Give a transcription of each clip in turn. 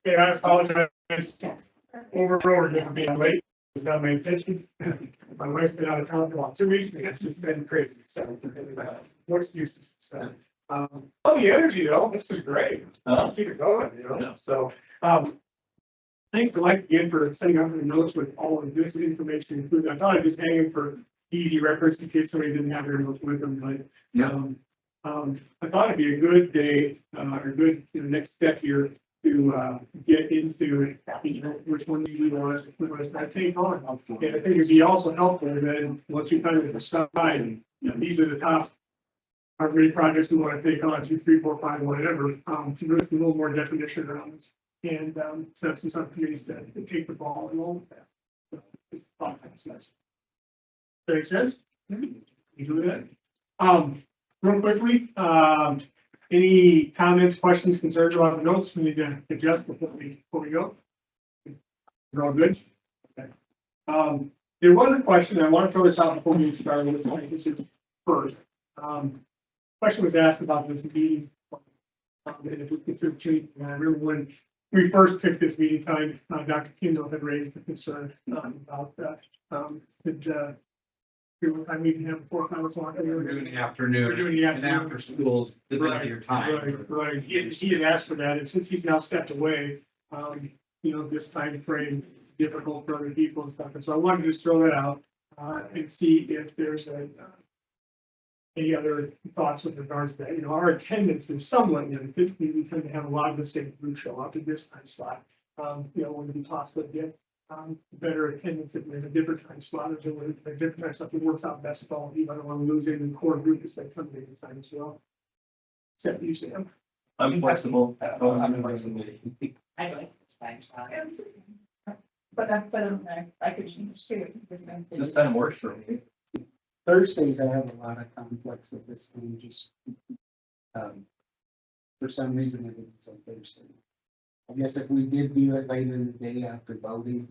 Yeah, I apologize over and over again for being late. It's not my intention. My wife's been out of town for about 2 weeks, and it's just been crazy. So, no excuses. So, oh, the energy though, this was great. Keep it going, you know. Yeah. So, thanks to Mike again for setting up the notes with all of this information included. I thought I'd just hang it for easy reference in case somebody didn't have their notes with them, but I thought it'd be a good day, or good, next step here to get into, which one you want to take on. And I think it'd be also helpful that once you kind of decide, these are the top, how many projects we want to take on, 2, 3, 4, 5, whatever, to give us a little more definition around this. And set up some subcommittees to take the ball and all of that. So it's the thought process. Make sense? You do that. Real quickly, any comments, questions, concerns about the notes we need to adjust before we go? We're all good? Okay. There was a question, I want to throw this out before we start with this is first. Question was asked about this meeting. And if we consider changing, I remember when we first picked this meeting time, Dr. Kendall had raised a concern about that. I mean, have 4 hours walk. We're doing the afternoon. We're doing the And afternoon. after schools, the busier time. Right. He had asked for that, and since he's now stepped away, this time frame difficult for other people and stuff. And so I wanted to just throw that out and see if there's any other thoughts with regards to that. Our attendance is somewhat limited. We tend to have a lot of the same group show up at this time slot. When we possibly get better attendance if there's a different time slot, or a different time slot that works out best for all of you. I don't want to lose any core group that's been coming in this time as well. Except you, Sam. I'm flexible. I'm flexible. I like this time slot. But I could change too. Because This time works for me. Thursdays, I have a lot of conflicts at this thing, just, for some reason, I think it's on Thursday. I guess if we did do it later in the day after voting,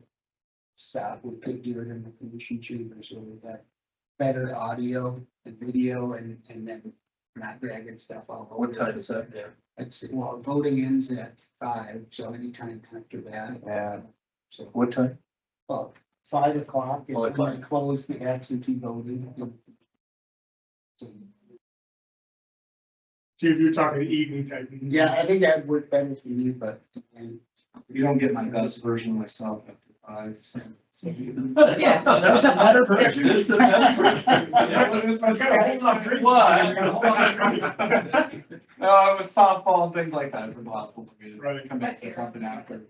we could do it in the commission chambers where we got better audio and video and then not dragging stuff out. What time is that there? Voting ends at 5, so anytime after that. Yeah. So, What time? well, 5 o'clock is when 5 we o'clock. close the absentee voting. So, So you're talking the evening type. yeah, I think that would work better for me, but. You don't get my best version of myself after 5. So. Yeah. There's a better version. This is the best version. Why? No, it was softball and things like that. It's impossible for me to Right. commit to something after.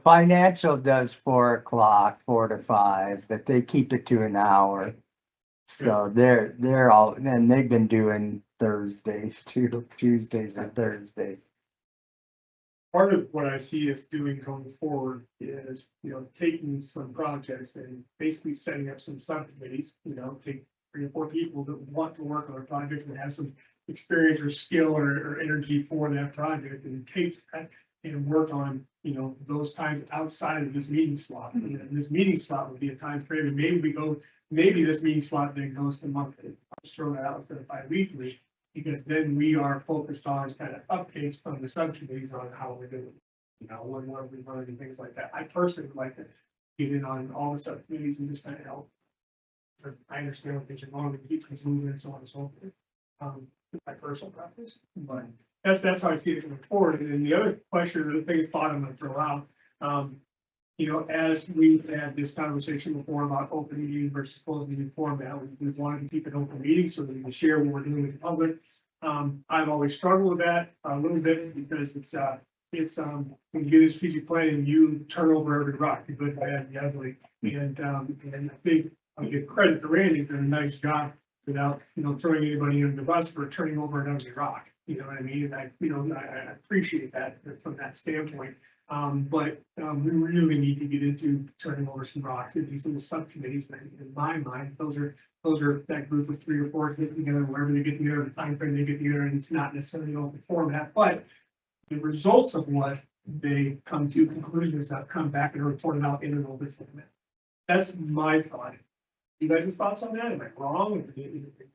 Financial does 4 o'clock, 4 to 5, but they keep it to an hour. So they're all, and they've been doing Thursdays too, Tuesdays and Thursdays. Part of what I see us doing going forward is, taking some projects and basically setting up some subcommittees, take 3 or 4 people that want to work on a project and have some experience or skill or energy for that project, and take that and work on, those times outside of this meeting slot. And this meeting slot would be a time frame, and maybe this meeting slot then goes to monthly. I'll just throw that out instead of bi-weekly, because then we are focused on kind of updates from the subcommittees on how we're doing. What we've learned and things like that. I personally would like to get in on all the subcommittees and just kind of help. I understand what things are going to keep things moving and so on and so forth. My personal practice, but that's how I see it going forward. And then the other question, or the biggest thought I'm going to throw out, as we've had this conversation before about open meeting versus closed meeting format, we wanted to keep an open meeting so that we can share what we're doing with the public. I've always struggled with that a little bit because it's when you get a strategic plan and you turn over every rock, the good, bad, the ugly, and I think I'll give credit to Randy for a nice job without, throwing anybody under the bus for turning over an ugly rock. You know what I mean? And I appreciate that from that standpoint. But we really need to get into turning over some rocks in these little subcommittees. And in my mind, those are that group of 3 or 4 getting together, wherever they get together, the time frame they get together, and it's not necessarily open format, but the results of what they come to conclusions that come back and are reported out in an open format. That's my thought. You guys' thoughts on that? Am I wrong?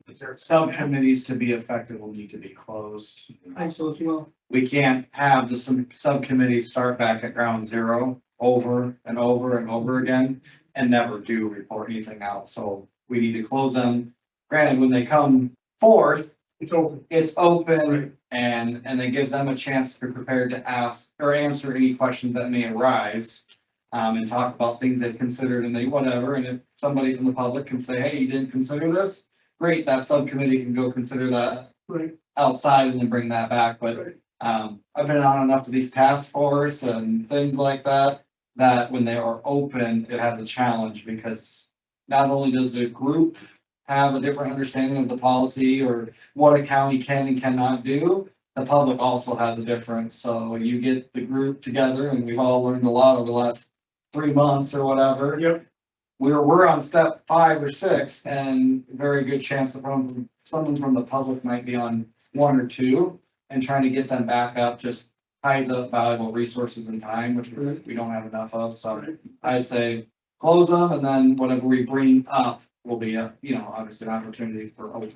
Is there? Subcommittees to be effective will need to be closed. I think so as well. We can't have the subcommittees start back at ground zero over and over and over again and never do report anything out. So we need to close them. Granted, when they come forth, It's open. it's open Right. and it gives them a chance to be prepared to ask or answer any questions that may arise. And talk about things they've considered and they whatever, and if somebody from the public can say, hey, you didn't consider this, great, that subcommittee can go consider that Right. outside and then bring that back, but. Right. I've been on enough of these task force and things like that, that when they are open, it has a challenge because not only does the group have a different understanding of the policy or what a county can and cannot do, the public also has a difference. So you get the group together and we've all learned a lot over the last 3 months or whatever. Yep. We're on step 5 or 6 and very good chance that someone from the public might be on 1 or 2. And trying to get them back up just ties up valuable resources and time, which we don't have enough of, so I'd say close them, and then whatever we bring up will be obviously an opportunity for open.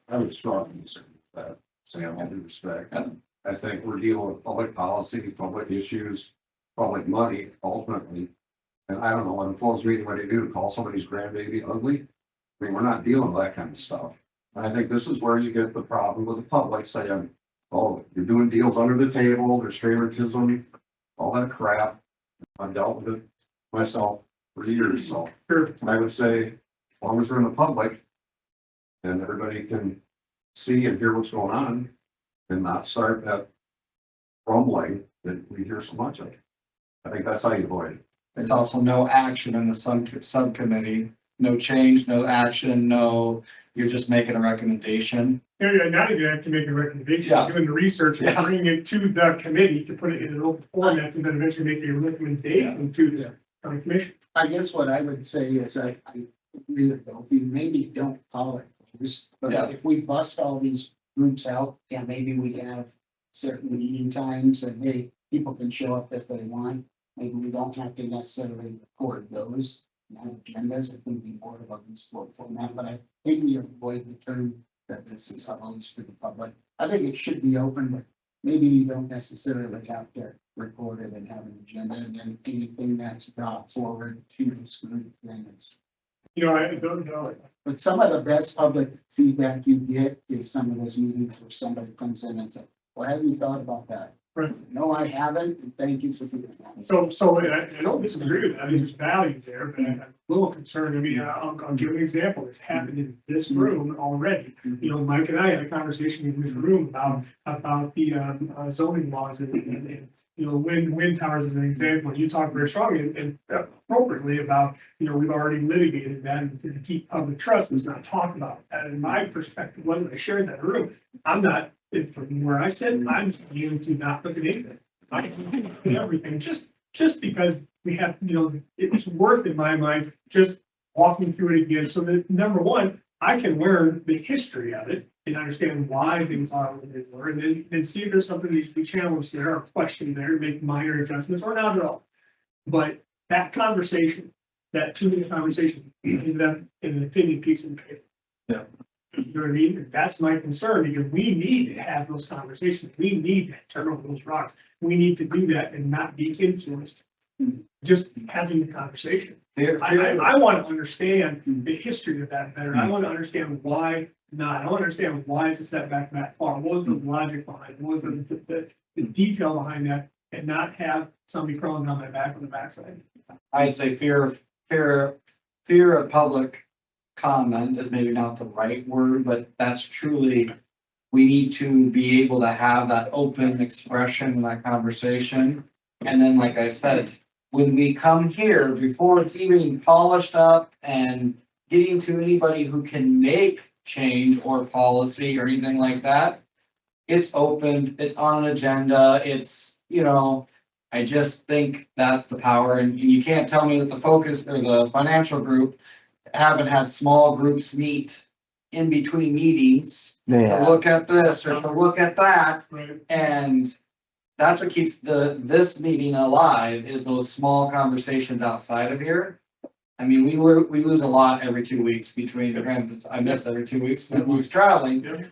I would strongly disagree with that, Sam, all due respect. Yeah. I think we're dealing with public policy, public issues, public money ultimately. And I don't know, in a closed meeting, what do you do? Call somebody's grandbaby ugly? I mean, we're not dealing with that kind of stuff. And I think this is where you get the problem with the public saying, oh, you're doing deals under the table, there's favoritism, all that crap. I've dealt with it myself for years, so. Sure. I would say, as long as we're in the public and everybody can see and hear what's going on and not start that rumbling that we hear so much of. I think that's how you avoid it. It's also no action in the subcommittee, no change, no action, you're just making a recommendation. Yeah, now you have to make a recommendation, Yeah. doing the research and Yeah. bringing it to the committee to put it in an open format and then eventually make a recommendation to the county commission. I guess what I would say is I agree with both of you, maybe don't call it closed, Yeah. but if we bust all these groups out, yeah, maybe we have certain meeting times and maybe people can show up if they want. Maybe we don't have to necessarily record those, agendas, it can be more of a useful format, but I think we avoid the term that this is always to the public. I think it should be open, but maybe you don't necessarily have to record it and have an agenda, and then anything that's brought forward to this group, then it's. You know, I don't know. But some of the best public feedback you get is some of those meetings where somebody comes in and says, well, have you thought about that? Right. No, I haven't, and thank you for thinking that. So I don't disagree with that, I think there's value there, but I'm a little concerned, I mean, I'll give an example, it's happened in this room already. You know, Mike and I had a conversation in this room about the zoning laws and you know, wind towers as an example, and you talk very strongly and appropriately about, you know, we've already litigated that, and to keep public trust, was not talked about that, and my perspective wasn't, I shared that room, I'm not, from where I sit, I'm dealing to not look at anything. I can do everything, just because we have, you know, it was worth in my mind, just walking through it again, so that, number one, I can learn the history of it and understand why things are what they were, and then see if there's something that needs to be challenged there or questioned there, make minor adjustments or not at all. But that conversation, that 2-minute conversation, ended up in an opinion piece in the paper. Yeah. You know what I mean? That's my concern, because we need to have those conversations. We need to turn over those rocks. We need to do that and not be influenced. Just having the conversation. I want to understand the history of that better. I want to understand why not. I want to understand why is the setback that far? What was the logic behind it? What was the detail behind that? And not have somebody crawling down my back on the backside. I'd say fear of public comment is maybe not the right word, but that's truly, we need to be able to have that open expression, that conversation. And then, like I said, when we come here, before it's even polished up and getting to anybody who can make change or policy or anything like that, it's open, it's on an agenda, it's, you know, I just think that's the power, and you can't tell me that the focus or the financial group haven't had small groups meet in between meetings to Yeah, look at this or to look at that, Right. and that's what keeps this meeting alive, is those small conversations outside of here. I mean, we lose a lot every 2 weeks between, granted, I miss every 2 weeks, we lose traveling.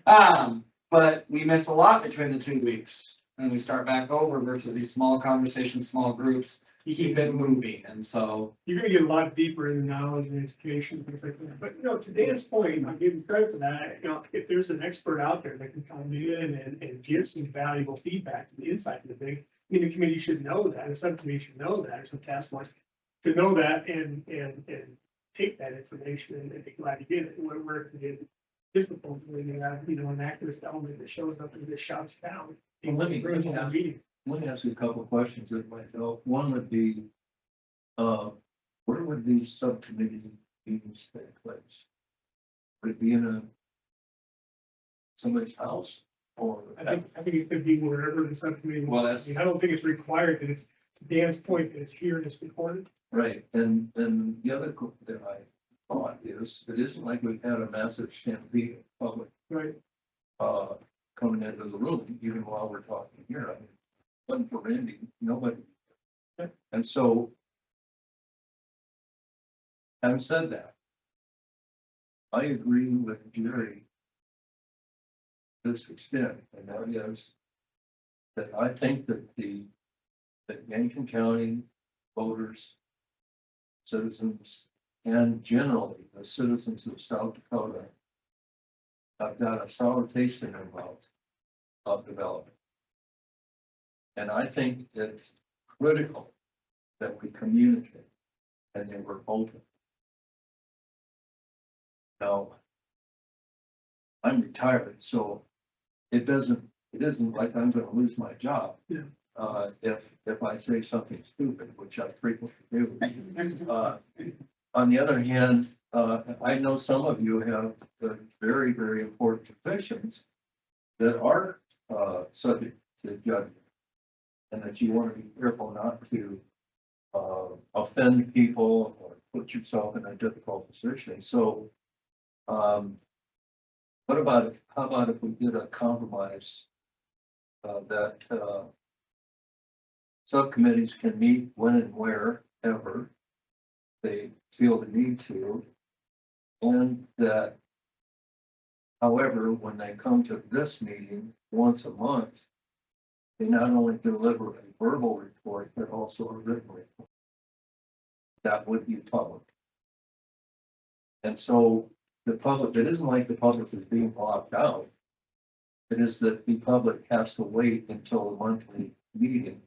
But we miss a lot between the 2 weeks, and we start back over versus these small conversations, small groups, keep it moving, and so. You're gonna get a lot deeper in knowledge and education, things like that. But, to Dan's point, I give him credit for that. If there's an expert out there that can come in and give some valuable feedback to the insight of the thing, I mean, the committee should know that, the subcommittee should know that, or some task force should know that and take that information and be glad to get it. Where it can get difficult when you have, an activist element that shows up and just shouts down. Well, let me ask you a couple of questions that might help. One would be, where would these subcommittee meetings take place? Would it be in somebody's house or? I think it could be wherever the subcommittee Well, wants. I don't think it's required that it's, to Dan's point, that it's here and it's recorded. Right, and the other that I thought is, it isn't like we've had a massive stampede of public, Right. coming into the room, even while we're talking here. I mean, wasn't for Randy, nobody. And so, having said that, I agree with Jerry to this extent, and that is that I think that that Yankton County voters, citizens, and generally the citizens of South Dakota have got a sour taste in their mouth of development. And I think it's critical that we communicate and that we're open. Now, I'm retired, so it isn't like I'm gonna lose my job. Yeah. If I say something stupid, which I frequently do. On the other hand, I know some of you have very, very important positions that are subject to judgment, and that you want to be careful not to offend people or put yourself in a difficult position. So, how about if we did a compromise that subcommittees can meet when and wherever they feel the need to, and that, however, when they come to this meeting once a month, they not only deliver a verbal report, but also a written report. That would be public. And so the public, it isn't like the public is being blocked out. It is that the public has to wait until the monthly meeting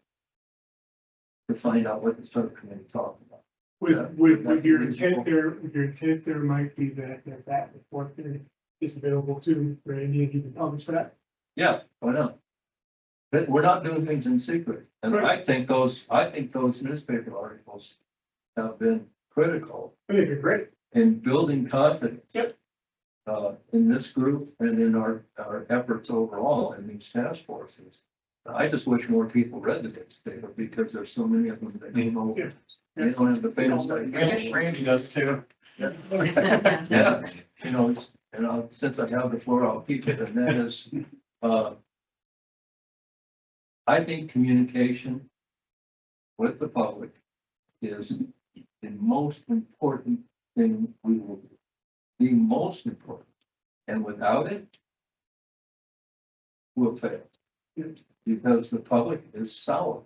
to find out what the subcommittee talked about. With your intent there might be that report there is available to Randy and he can publish that. Yeah, why not? But we're not doing things in secret, and Right. I think those newspaper articles have been critical I think they're great. in building confidence. Yep. In this group and in our efforts overall in these task forces. I just wish more people read the newspaper because there's so many of them that don't know. Yeah. They don't have the famous idea. Randy does too. Yeah, since I have the floor, I'll keep it, and that is, I think communication with the public is the most important thing we will do. The most important, and without it, we'll fail. Because the public is sour.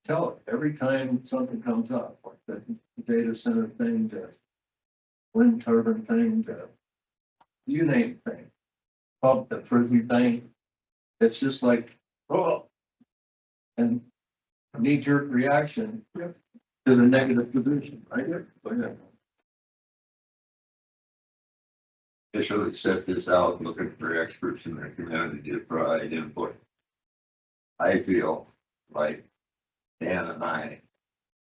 Tell it every time something comes up, like the data center thing, the wind turbine thing, you name thing, pump the frisbee thing. It's just like, oh, and knee jerk reaction to the negative position, right? Go ahead. They should set this out, looking for experts in their community to provide input. I feel like Dan and I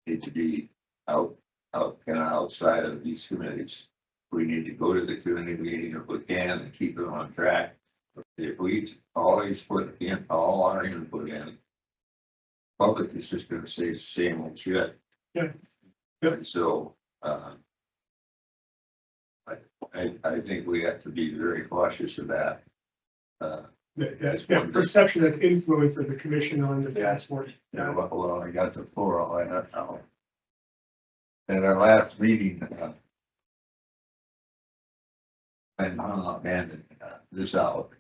need to be kind of outside of these committees. We need to go to the community meeting if we can and keep them on track. If we always put in all our input in, public is just gonna say the same old shit. Yeah. And so, I think we have to be very cautious of that. That perception of influence of the commission on the task force. Well, I got the floor, all I have now. At our last meeting, and abandoned this out.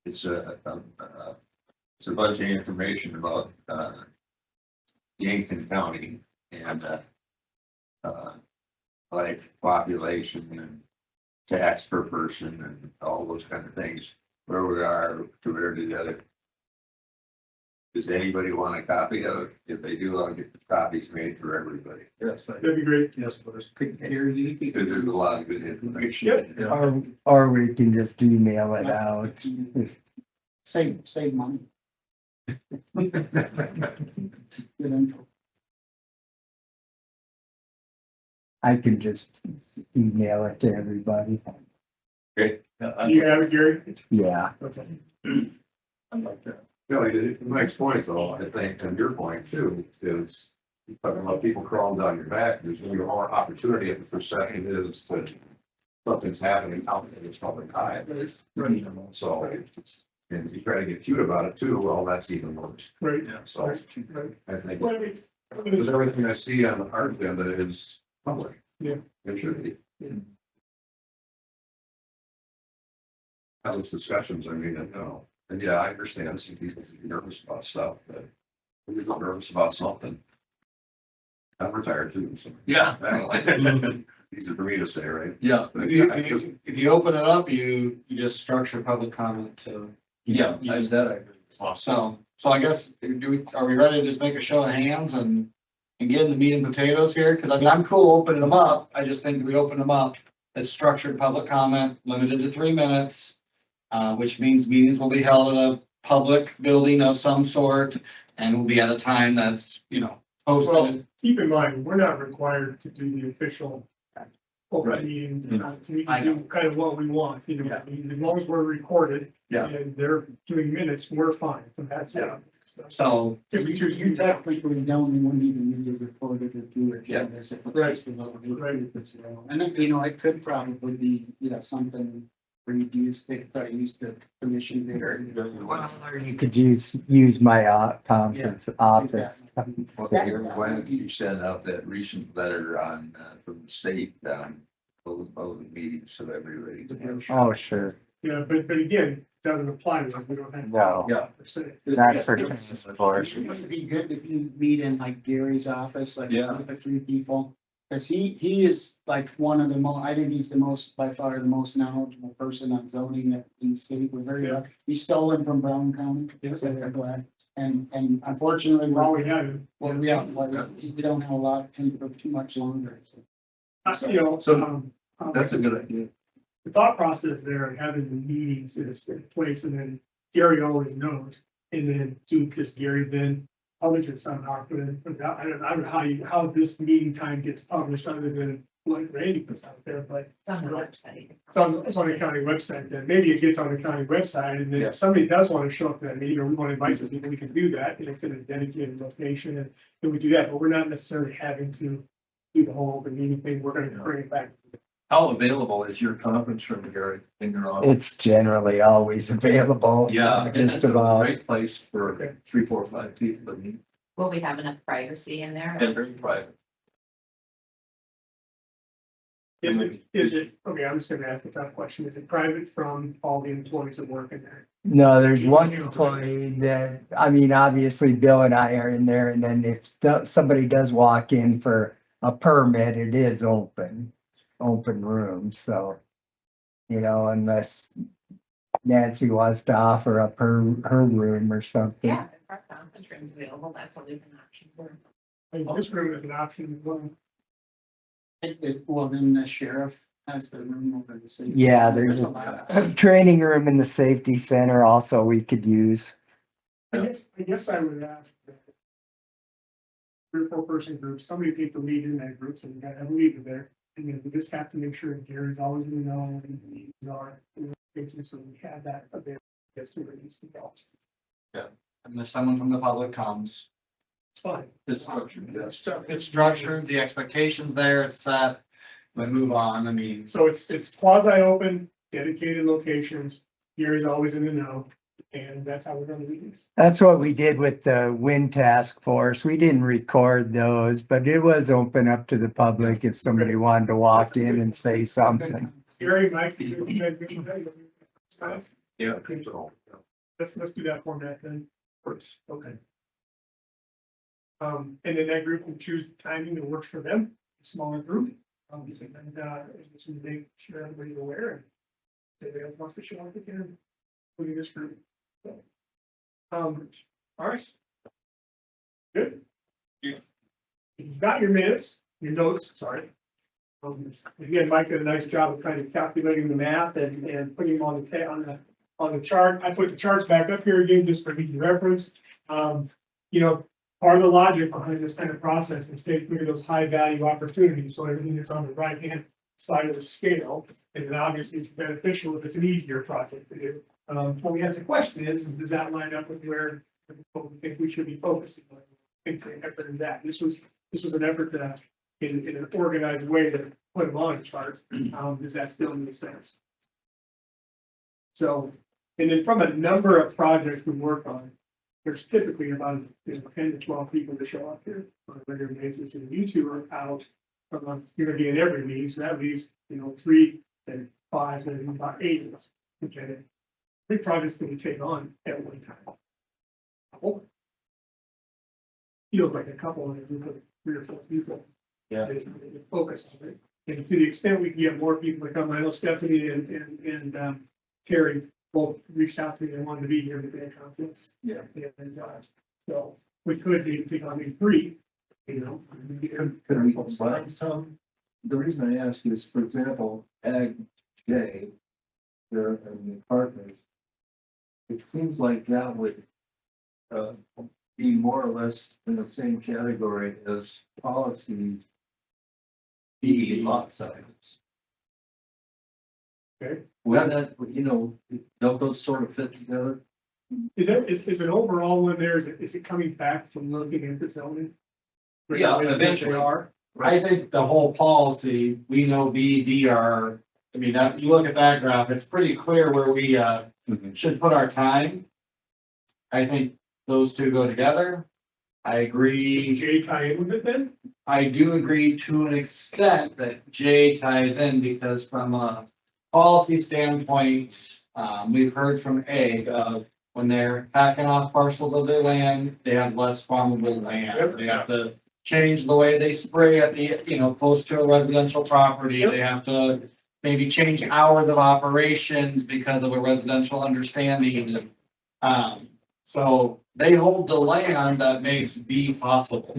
It's it's a bunch of information about, Yankton County and, like population and tax per person and all those kind of things, where we are compared to the other. Does anybody want a copy of it? If they do, I'll get the copies made for everybody. Yes. That'd be great. Yes, please. Because there's a lot of good information. Yep. Or we can just email it out. Save money. Good info. I can just email it to everybody. Okay. You have it, Gary? Yeah. Okay. I like that. Really, the next point though, I think, and your point too, is talking about people crawling down your back, there's gonna be more opportunity if the first second is that something's happening out in this public eye. So, and you try to get cute about it too, well, that's even worse. Right. So Right. I think, Well, I mean, because everything I see on the art agenda is public. Yeah. It should be. Those discussions, I mean, you know, and yeah, I understand some people can be nervous about stuff, but when you're not nervous about something. I'm retired too, so. Yeah. Easy for me to say, right? Yeah. But If I just- you, if you open it up, you just structure public comment to. Yeah, I that I agree. So I guess, are we ready to just make a show of hands and get in the meat and potatoes here? Cause I mean, I'm cool opening them up. I just think we open them up. It's structured public comment, limited to 3 minutes. Which means meetings will be held in a public building of some sort and will be at a time that's, Well, posted. keep in mind, we're not required to do the official open Right. meeting. We I can do kind of what we want, you know, I mean, as long as we're recorded. Yeah. And they're doing minutes, we're fine from that side. So, If we choose to You do that. technically don't even need to record it or do agendas if it's Right. just a little bit Right. as well. And then, it could probably be, something where you use, they could probably use the commission there. Or you could use my conference office. Okay, why don't you send out that recent letter on, from the state, of the meetings so everybody. Oh, sure. Yeah, but again, doesn't apply to us, we don't have. No. Yeah. Per se. Not for task force. It would be good if you meet in like Gary's office, like Yeah. the 3 people. Cause he is like one of the I think he's the most, by far, the most knowledgeable person on zoning in the city. We're very Yeah. lucky. He's stolen from Brown County. So we're glad. And unfortunately, Well, we have it. we don't have a lot of him for too much longer. So. You know, So, That's a good idea. the thought process there of having the meetings is in place, and then Gary always knows, and then because Gary then publishes somehow, I don't know how this meeting time gets published other than what Randy puts out there, but It's on the website. it's on the county website, then maybe it gets on the county website, and then Yeah. if somebody does want to show up to that meeting, or we want to invite some people, we can do that, and it's in a dedicated location, and then we do that, but we're not necessarily having to do the whole open meeting thing, we're gonna bring it back. How available is your conference room, Gary, in your office? It's generally always available. Yeah, Just it's a about. great place for 3, 4, 5 people to meet, Will we have enough privacy in there? and very private. Is it, okay, I'm just gonna ask the tough question, is it private from all the employees that work in there? No, there's one employee that, I mean, obviously Bill and I are in there, and then if somebody does walk in for a permit, it is open room, so. Unless Nancy wants to offer up her room or something. Yeah, if our conference room is available, that's always an option for. I mean, this room is an option, well, Well, then the sheriff has the room over the city. Yeah, there's a training room in the safety center also we could use. I guess I would ask. that 3 or 4 person groups, somebody take the lead in that group, so we gotta have a leader there. And then we just have to make sure Gary's always in the know, and the meetings are, so we have that available. Yes, so it needs to go. and if someone from the public comes, It's fine. It's structured, yes. it's structured, the expectations there, it's set, we move on, I mean. So it's quasi open, dedicated locations, Gary's always in the know, And that's how we're gonna do these. That's what we did with the wind task force. We didn't record those, but it was open up to the public if somebody wanted to walk in and say something. Gary, Mike, you guys, Yeah. let's do that format then. First, okay. And then that group will choose the timing that works for them, a smaller group. And just make sure everybody's aware and if anybody else wants to show up, they can, including this group. So, all right. Good. You've got your minutes, your notes, sorry. Again, Mike did a nice job of kind of calculating the math and putting them on the chart. I put the charts back up here again, just for easy reference. You know, part of the logic behind this kind of process is take rid of those high value opportunities, so everything that's on the right hand side of the scale, and then obviously it's beneficial if it's an easier project to do. What we have to question is, does that line up with where we think we should be focusing on? I think the effort is that. This was an effort to, in an organized way to put them on a chart. Does that still make sense? So, and then from a number of projects we work on, there's typically about 10 to 12 people to show up here on a regular basis, and you two are out from, you're gonna be in every meeting, so that leaves, 3, then 5, then about 8 of us. Okay, 3 projects that we take on at one time. Couple. Feels like a couple in a group of 3 or 4 people. Yeah. They focus on it, and to the extent we can get more people to come, I know Stephanie and Terry both reached out to me and wanted to be here at the conference. Yeah. And, so we could be take on 3, Could we combine some? The reason I ask is, for example, Ag J, there and the partners. It seems like that would be more or less in the same category as policy B lot sizes. Okay. Well, that, don't those sort of fit together? Is an overall one there, is it coming back from looking at the zoning? Yeah, eventually. I think the whole policy, we know BDR, I mean, you look at that graph, it's pretty clear where we, should put our time. I think those two go together. I agree. Jay tie in with it then? I do agree to an extent that J ties in because from a policy standpoint, we've heard from Ag of when they're packing off parcels of their land, they have less farmable land. They have to change the way they spray at the, close to a residential property. They have to maybe change hours of operations because of a residential understanding. So they hold the land that makes B possible.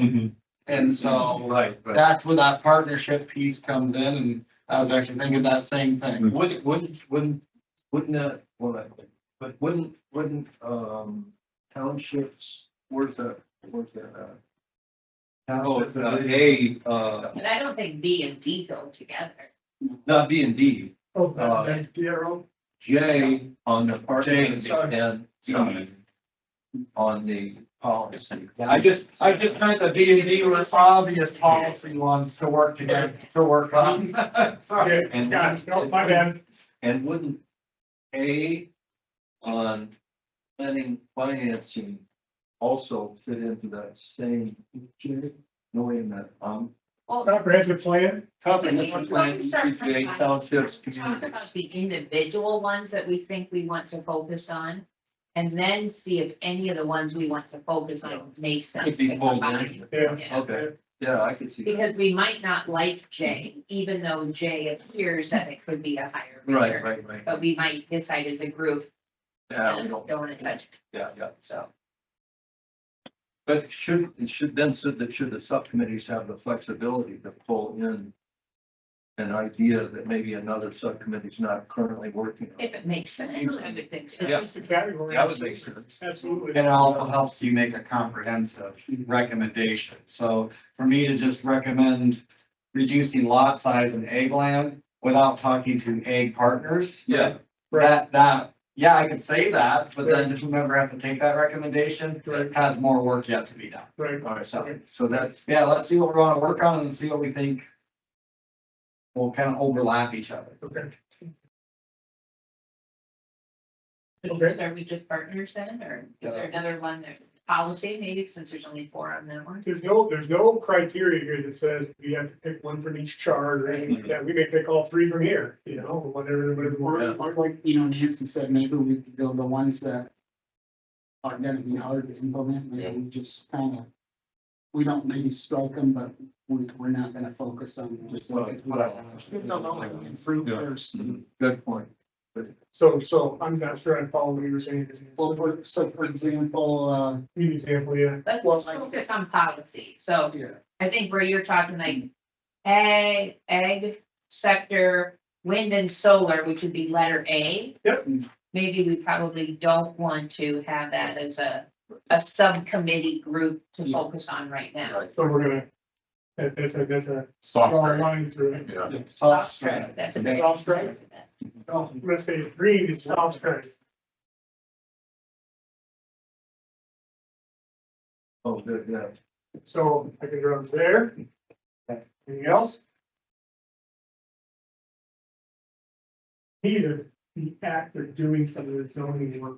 And so Right. that's where that partnership piece comes in, and I was actually thinking that same thing. Wouldn't that, but wouldn't townships, where's that? But I don't think B and D go together. Not B and D, Oh, that, J on the parking sorry. and C on the policy. I just meant the B and D was obvious policy ones to work together, to work on. Sorry. Okay, got it. No, my bad. And wouldn't A on planning financing also fit into that same, knowing that, Comprehensive plan, comprehensive plan, EPA, townships, Talk communities. about the individual ones that we think we want to focus on. And then see if any of the ones we want to focus on make sense. Could be to pulled in. combine. yeah. Okay, yeah, I could see that. Because we might not like J, even though J appears that it could be a higher. Right, bidder, right. But we might decide as a group, Yeah, we don't don't, want to touch it, yeah. so. But it should the subcommittees have the flexibility to pull in an idea that maybe another subcommittee's not currently working on? If it makes sense, I would think so. Yeah. That's the category. That would make sense. Absolutely. It also helps you make a comprehensive recommendation. So for me to just recommend reducing lot size in egg land without talking to egg partners. Yeah. Yeah, I could say that, but then whoever has to take that recommendation has more work yet to be done. Right. All right, so that's, Yeah, let's see what we want to work on and see what we think will kind of overlap each other. Okay. Okay. Are we just partners then, or is there another one that, policy maybe, since there's only 4 on that one? There's no criteria here that says we have to pick one from each chart or anything like that. We may pick all 3 from here, you know, or whatever. Or like, you know, Nancy said, maybe we could build the ones that are gonna be hard to implement, maybe we just kind of, we don't maybe strike them, but we're not gonna focus on them. Just like, fruit first. Good point. So I'm not sure I follow what you were saying. Well, for example, Give me an example, yeah. Let's Well, just focus on policy, so yeah, I think where you're talking like ag sector, wind and solar, which would be letter A. Yep. Maybe we probably don't want to have that as a subcommittee group to Yeah. focus on right now. So we're gonna, that's a Soft draw a grade. line through it. Yeah. Soft Strike, that's a Okay. very. Soft strike? Oh, I'm gonna say green is soft strike. Oh, good, yeah. So I can go there. Anything else? Either the act of doing some of the zoning work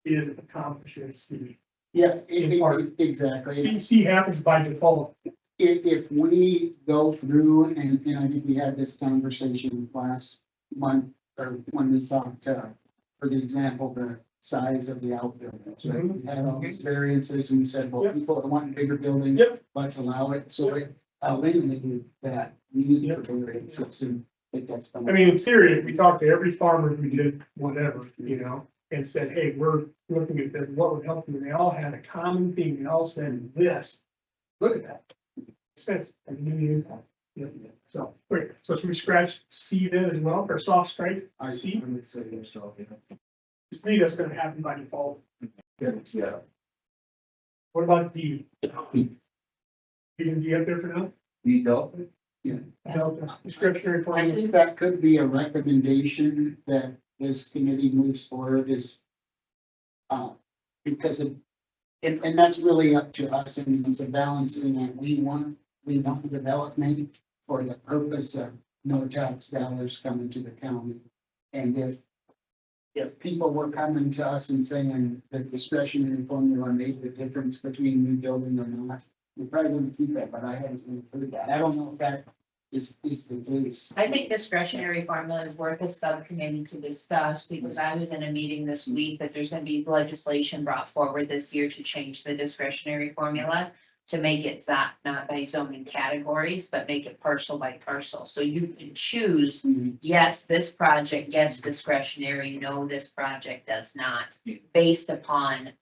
is accomplishing C. yeah, In part. exactly. C happens by default. If we go through, and I think we had this conversation last month, or when we talked, for the example, the size of the outbuildings, right? We had all these variances, and we said, well, Yep. people are wanting bigger buildings. Yep. Let's allow it, so it eliminated that need for variances, and I think that's. I mean, in theory, if we talked to every farmer who did whatever, you know, and said, hey, we're looking at this, what would help you? And they all had a common thing. They all said this. Look at that. Sense. I mean, yeah. So, wait, so should we scratch C then as well, or soft strike? I C? would say so. To me, that's gonna happen by default. Yeah. What about D? You can D up there for now? The Delta? Delta, discretionary I formula. think that could be a recommendation that this committee moves forward is. Because of, and that's really up to us, and it's a balancing that we want development for the purpose of no tax dollars coming to the county. And if people were coming to us and saying that discretionary formula made the difference between new building or not, we probably wouldn't keep that, but I haven't really heard that. I don't know if that is the case. I think discretionary formula is worth a subcommittee to discuss, because I was in a meeting this week that there's gonna be legislation brought forward this year to change the discretionary formula. To make it not by zoning categories, but make it parcel by parcel, so you can choose, yes, this project gets discretionary, no, this project does not. Based upon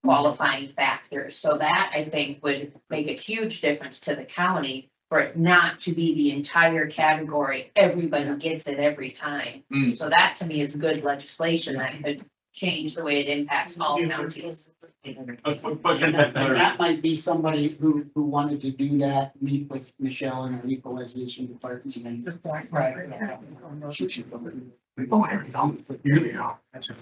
qualifying factors, so that I think would make a huge difference to the county. For it not to be the entire category, everybody gets it every time. Mm. So that to me is good legislation that could change the way it impacts all counties. That might be somebody who wanted to do that, meet with Michelle and our equalization department. Oh, there we go. Here we are. Question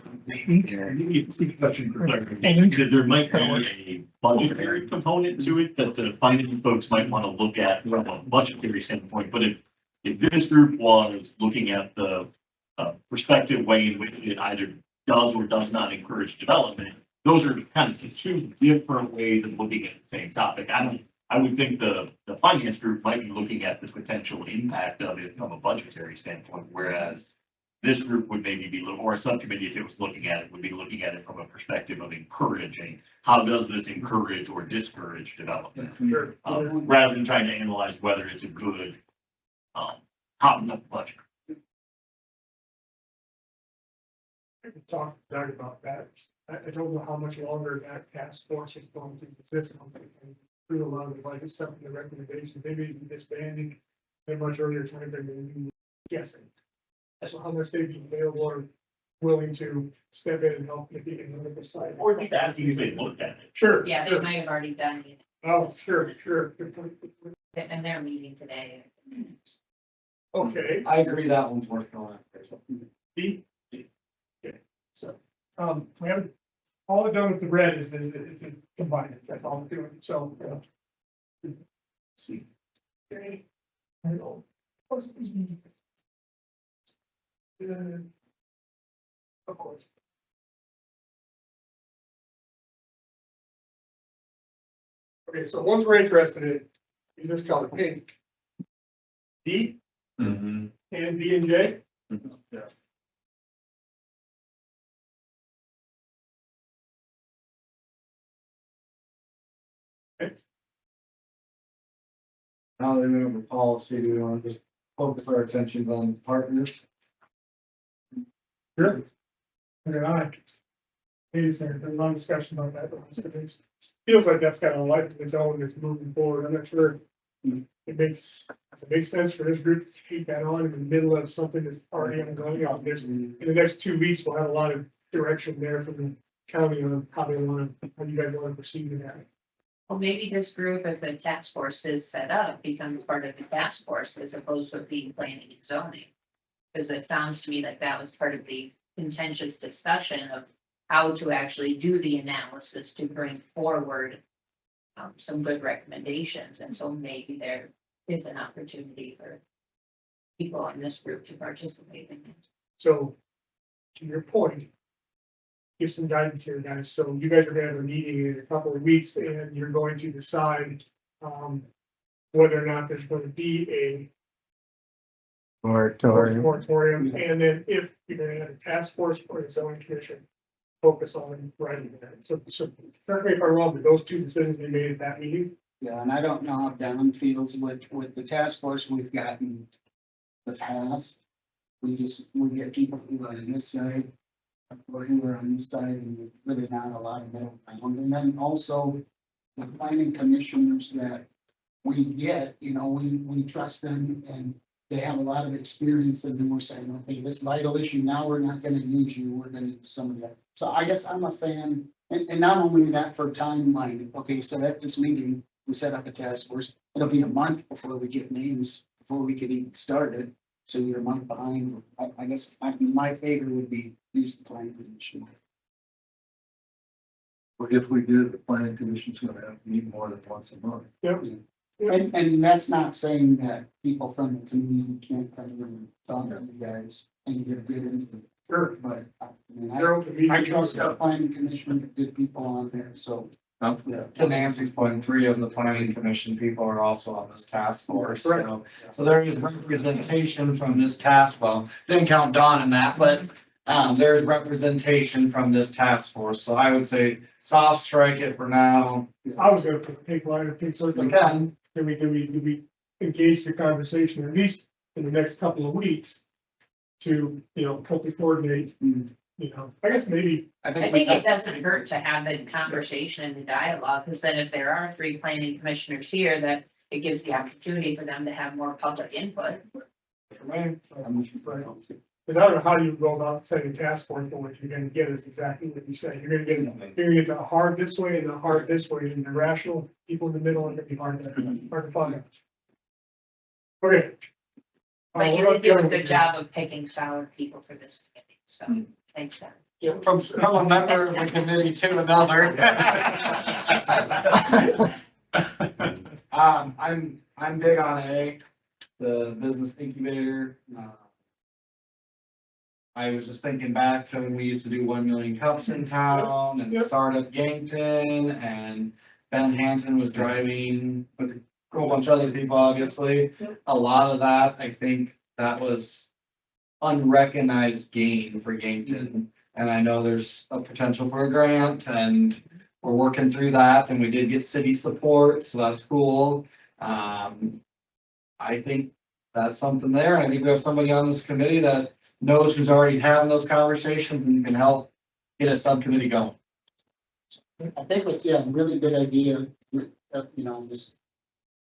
for clarification. There might be a budgetary component to it that the finance folks might want to look at from a budgetary standpoint, but if this group was looking at the perspective way in which it either does or does not encourage development, those are kind of two different ways of looking at the same topic. I would think the finance group might be looking at the potential impact of it from a budgetary standpoint, whereas this group would maybe be, or a subcommittee, if it was looking at it, would be looking at it from a perspective of encouraging. How does this encourage or discourage development? Sure. Rather than trying to analyze whether it's a good, top-notch budget. I could talk to Doug about that. I don't know how much longer that task force is going to exist. I don't think they can do a lot of the budget stuff and the recommendations. They may be disbanding at a much earlier time than we guessing. So how much they'd be available or willing to step in and help with the analytical side. Or at least asking if they looked at it. Sure. Yeah, they sure. might have already done it, Oh, sure. Good point. and they're meeting today. Okay. I agree that one's worth going. D? Okay, so, we haven't, all we've done with the red is combine it, that's all we're doing, so. Let's see. Okay. I don't know. Of course. Okay, so ones we're interested in, use this color pink. D Mm-hmm. and B and J. Yeah. Now that we have a policy, we want to just focus our attentions on partners. Sure. Okay, all right. There's a long discussion about that, but it's- feels like that's got a life of its own that's moving forward. I'm not sure. Does it make sense for this group to take that on in the middle of something that's already ongoing? In the next 2 weeks, we'll have a lot of direction there from the county on how you guys want to proceed with that. Well, maybe this group, if the task force is set up, becomes part of the task force as opposed to being planning and zoning. Because it sounds to me like that was part of the contentious discussion of how to actually do the analysis to bring forward some good recommendations, and so maybe there is an opportunity for people in this group to participate in it. So, to your point, give some guidance here, guys. So you guys are gonna have a meeting in a couple of weeks and you're going to decide whether or not there's going to be a Moratorium. moratorium, and then if you're gonna have a task force or a zoning commission, focus on writing that. So correct me if I'm wrong, but those two decisions we made at that meeting. Yeah, and I don't know how Don feels with the task force we've gotten the past. We get people who are on this side, or who are on this side, and really not a lot of middle ground. And then also the planning commissioners that we get, we trust them and they have a lot of experience, and then we're saying, okay, this vital issue, now we're not gonna use you, we're gonna use somebody else. So I guess I'm a fan, and not only that for timeline, okay, so at this meeting, we set up a task force, it'll be a month before we get names, before we can even start it. So you're a month behind. I guess my favor would be use the planning commission. But if we do, the planning commission's gonna have to meet more than once a month. And that's not saying that people from the community can't come in and talk to you guys and get good input. Sure. But I mean, They're open meetings. I trust the planning commission, good people on there, so. Yeah. To Nancy's point, 3 of the planning commission people are also on this task force, Correct. so there is representation from this task, well, didn't count Dawn in that, but. There's representation from this task force, so I would say soft strike it for now. I was gonna put pink line or pink circle. We can. Then we engage the conversation at least in the next couple of weeks to, help to coordinate, I guess maybe. I think it doesn't hurt to have the conversation and the dialogue, because then if there are 3 planning commissioners here, that it gives the opportunity for them to have more public input. Because I don't know how you go about setting a task force, but what you're gonna get is exactly what you said. You're gonna get the hard this way and the hard this way, and the rational people in the middle are gonna be hard to find. Okay. But you did do a good job of picking solid people for this committee, so thanks, Don. From a member of the committee to another. I'm big on A, the business incubator. I was just thinking back to when we used to do 1 million cups in town and start up Yankton, and Ben Hansen was driving with a whole bunch of other people, obviously. A lot of that, I think that was unrecognized gain for Yankton. And I know there's a potential for a grant, and we're working through that, and we did get city support, so that's cool. I think that's something there. I think we have somebody on this committee that knows who's already having those conversations and can help get a subcommittee going. I think it's, a really good idea, just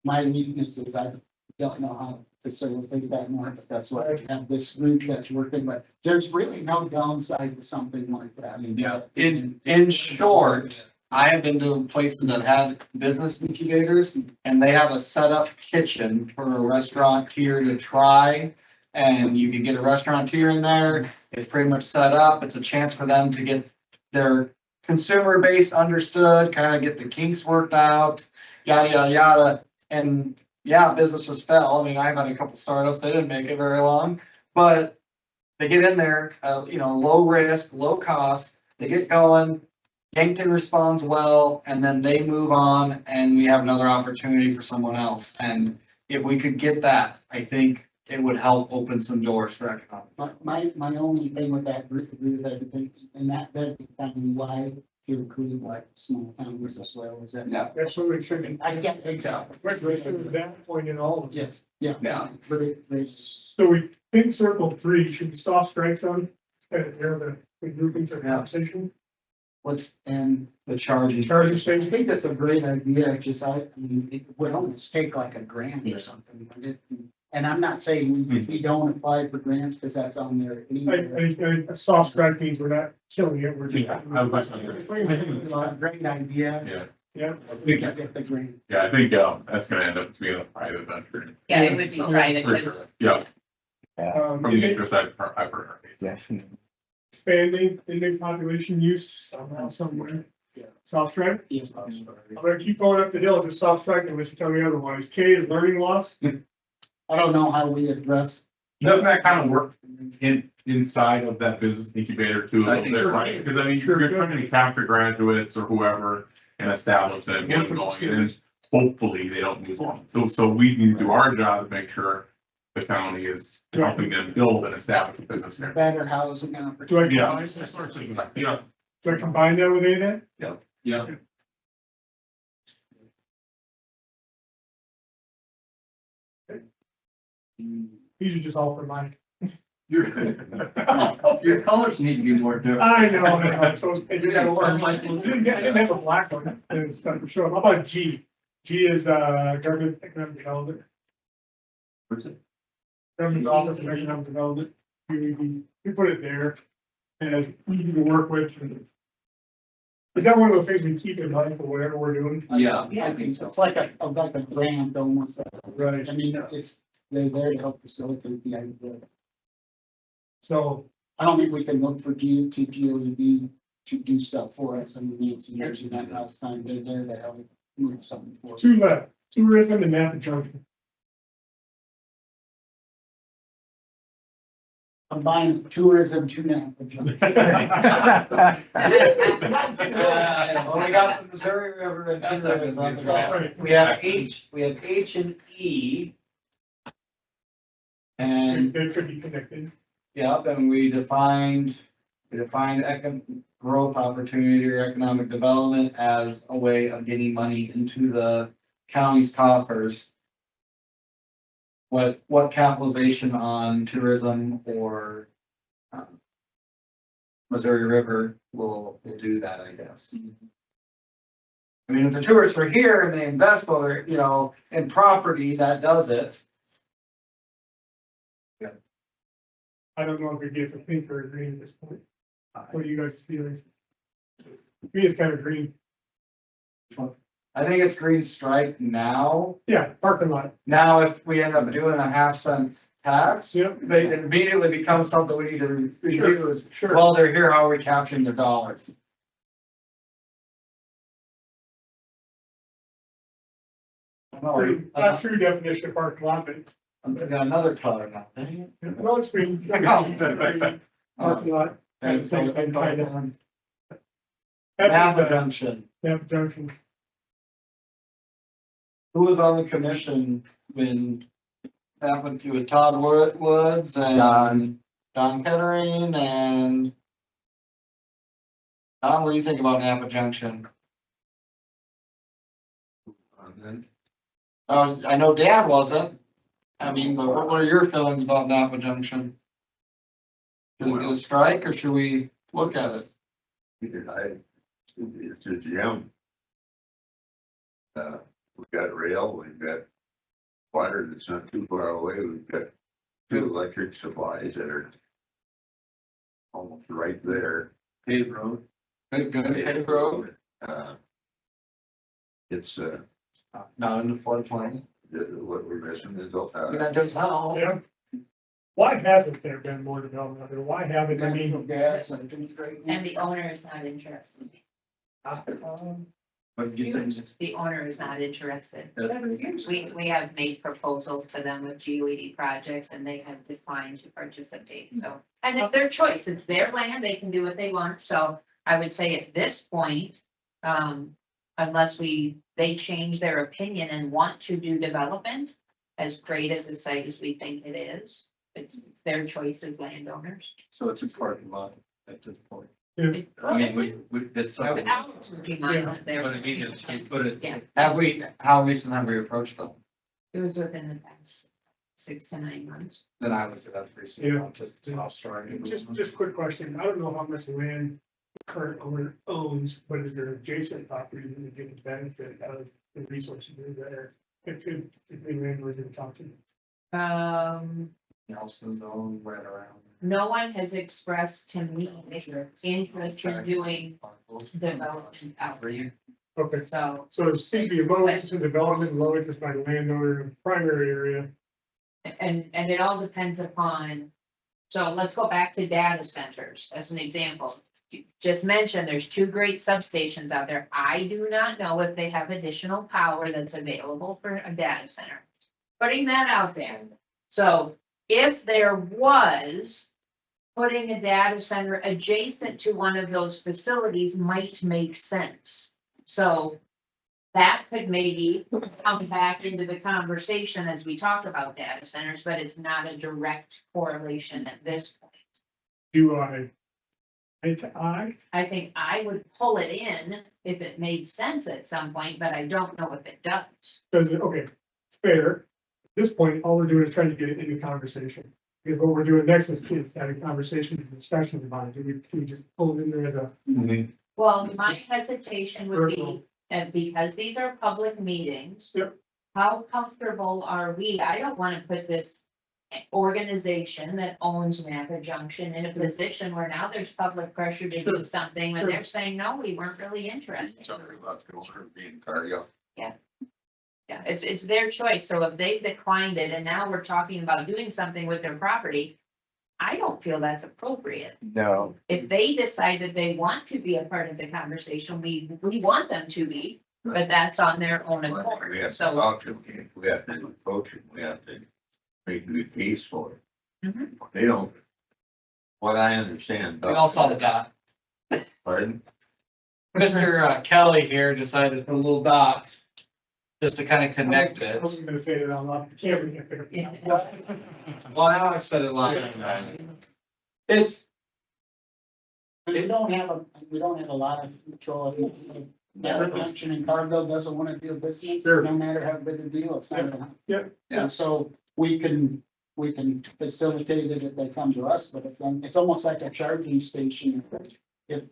my weakness is I don't know how to facilitate that more, but that's why I have this group that's working, but there's really no downside to something like that. I mean, In short, I have been to places that have business incubators, and they have a setup kitchen for a restaurateur to try. And you can get a restaurateur in there, it's pretty much set up, it's a chance for them to get their consumer base understood, kind of get the kinks worked out, yada, yada, yada. And yeah, businesses fell, I mean, I've had a couple startups, they didn't make it very long, but they get in there, low risk, low cost, they get going. Yankton responds well, and then they move on, and we have another opportunity for someone else. And if we could get that, I think it would help open some doors for economic. My only thing with that group, agree with everything, and that be wide to include like small towns as well, is that? Yeah. That's what we should. I get, exactly. Right, so we should have that point in all of it. Yes, yeah. Yeah. But it's, So we think circle 3, should be soft strikes on, the groupings of conversation. what's, and The charging. Charging I station. think that's a great idea, just I mean, it would almost take like a grant or something. And I'm not saying we don't apply for grants, because that's on there. anyway. A soft strike means we're not killing it, we're just. Yeah, I was about to say. Great idea. Yeah, Yeah, We can get the grant. yeah, I think, that's gonna end up being a private venture. Yeah, it would be So, private, For but sure, yeah, from the interest I've heard. Definitely. expanding inmate population use somehow, somewhere. Yeah. Soft strike, Yes. I'm gonna keep going up the hill, just soft strike unless you tell me otherwise. K is learning loss. I don't know how we address. Doesn't that kind of work inside of that business incubator too, a I little think bit, so. right? Because I mean, Sure, you're sure. trying to capture graduates or whoever and establish them, get them going, and then hopefully they don't move on. So we need to do our job to make sure the county is helping them build and establish a business there. Better housing Do I opportunity. Yeah, combine, that's sort of thing, like, yeah, do I combine that with A then? Yeah. These are just all for mine. Your colors need to be more different. I know, so you gotta How am I work. supposed I to- didn't have a black one, it was kind of sure. How about G? G is, government economic development, What's it? government office of economic development. We put it there as easy to work with. Is that one of those things we keep in mind for whatever we're doing? Yeah, Yeah, I think so. it's like a grant almost. Right. I mean, they're there to help facilitate the idea. So, I don't think we can look for GOEB to do stuff for us. I mean, Nancy mentioned that last time. They're there to help move something forward. two left, tourism and Napa Junction. Combine tourism to now. Well, we got the Missouri River and That's not gonna be tourism. a problem. We have H and E. And, They could be connected. yep, and we defined growth opportunity or economic development as a way of getting money into the county's coffers. What capitalization on tourism or Missouri River will do that, I guess. I mean, if the tourists are here and they invest over, in property, that does it. I don't know if it gets a pink or a green at this point. What are you guys' feelings? Me, it's kind of green. I think it's green stripe now. Yeah, parking lot. Now, if we end up doing a 1/2 cent tax, Yep. they immediately become something we need to review is, Sure. while they're here, how are we capturing their dollars? Not true definition of parking lot, but, I'm thinking another color now. Dang it. well, it's green. Parking lot. Okay, so Same thing, kind of. Napa Napa Junction, Junction. who was on the commission when that went through with Todd Woods and Don Kettering and Don, what do you think about Napa Junction? I know Dan wasn't. I mean, but what are your feelings about Napa Junction? Should we do a strike or should we look at it? It's a gem. We've got rail, we've got water that's not too far away, we've got two electric supplies that are almost right there. Paved road. Good, Paved road. It's, Not in the floodplain. what we're missing is, That does help. Yeah. Why hasn't there been more development out there? Why haven't, I mean, Gas and things right now. And the owner is not interested. What did you say? The owner is not interested. That's- We have made proposals to them with GOED projects and they have declined to participate, so. And it's their choice, it's their land, they can do what they want, so I would say at this point, unless they change their opinion and want to do development, as great as the site as we think it is, it's their choice as landowners. So it's a parking lot at this point. It- I mean, it's something. Ours would be mine, Yeah. theirs But I would mean, be it's, mine. you put it. Yeah. how recent have we approached them? It was within the past 6 to 9 months. Then I would say that's pretty Yeah. soon, just soft starting. Just quick question, I don't know how much land the current owner owns, but is there adjacent property that would get the benefit of the resources that are there? It could be landlord to talk to. Nelson's own right around. No one has expressed to me interest in doing development out there, Okay, so. so it seems to be a low interest in development, low interest by the landowner in the primary area. And it all depends upon, so let's go back to data centers as an example. You just mentioned there's 2 great substations out there. I do not know if they have additional power that's available for a data center. Putting that out there. So if there was, putting a data center adjacent to one of those facilities might make sense. So that could maybe come back into the conversation as we talk about data centers, but it's not a direct correlation at this point. Do I? I, I think I would pull it in if it made sense at some point, but I don't know if it does. does it, okay, fair. At this point, all we're doing is trying to get it into conversation. Because what we're doing next is having conversations and discussions about it. Can we just pull it in there as a? Well, my hesitation would be, and because these are public meetings. Yep. How comfortable are we? I don't wanna put this organization that owns Napa Junction in a position where now there's public pressure to do something when they're saying, no, we weren't really interested. Something about going to being cardio. Yeah, it's their choice. So if they declined it and now we're talking about doing something with their property, I don't feel that's appropriate. No, If they decide that they want to be a part of the conversation, we want them to be, but that's on their own We accord. have to So, talk to them, we have to approach it, we have to make a good case for it. They don't, what I understand. We all saw the dot. Pardon? Mr. Kelly here decided to put a little dot just to kind of connect I it. wasn't gonna say that out loud. The camera can't pick up. Yeah. Well, Alex said it last time. It's, We don't have a lot of control. Never Junction and Cargill doesn't want to do business, Sure. no matter how big a deal, it's not gonna. Yeah. And so we can facilitate it if they come to us, but if then, it's almost like a charging station. If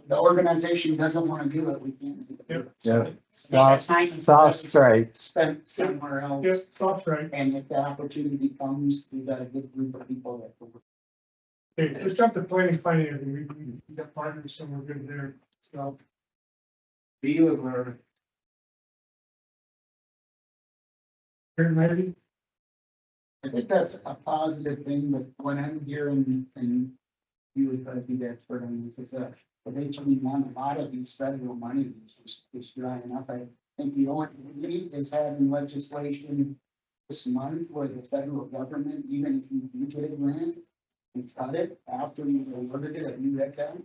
the organization doesn't want to do it, we can't. do it. yeah, So soft straight. spent somewhere Yeah, else, that's right. and if the opportunity comes, we got a good group of people that. will- Okay, let's jump to planning financing. We got partners, so we're good there. So. be of our. Aaron, ready? I think that's a positive thing, but when I'm hearing, and you would probably be the expert on this, it's a eventually want a lot of these federal money is drying up. I think the only need is having legislation this month where the federal government, even if you do get a grant, and cut it after you awarded it, you read that.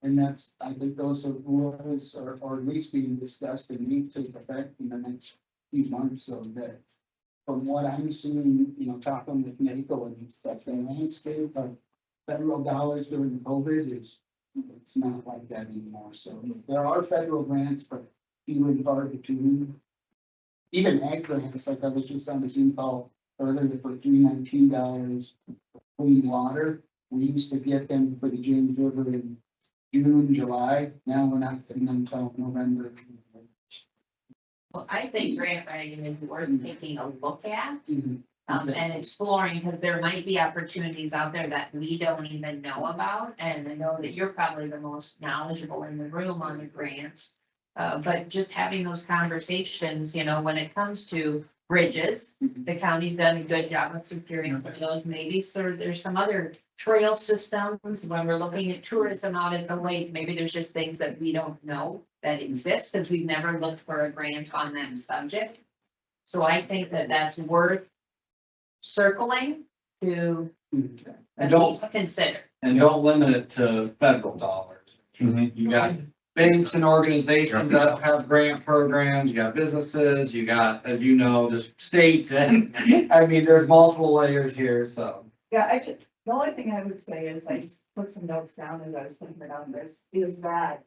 And that's, I think those are rules or at least being discussed and need to take effect in the next few months, so that from what I'm seeing, talking with medical and stuff, the landscape of federal dollars during COVID it's not like that anymore. So there are federal grants, but few and far between. Even ag grants, like I was just on a Zoom call earlier for $319 clean water. We used to get them for the James River in June, July. Now we're not getting them until November. well, I think grant writing is worth taking a look at. Mhm. And exploring, because there might be opportunities out there that we don't even know about, and I know that you're probably the most knowledgeable in the room on the grants. But just having those conversations, when it comes to bridges, the county's done a good job of securing some of those maybe, so there's some other trail systems, when we're looking at tourism out at the lake, maybe there's just things that we don't know that exist, because we've never looked for a grant on that subject. So I think that that's worth circling to at Don't- least consider. And don't limit it to federal dollars. You got banks and organizations that have grant programs, you got businesses, you got, as you know, the state, and I mean, there's multiple layers here, so. Yeah, the only thing I would say is I just put some notes down as I was thinking on this, is that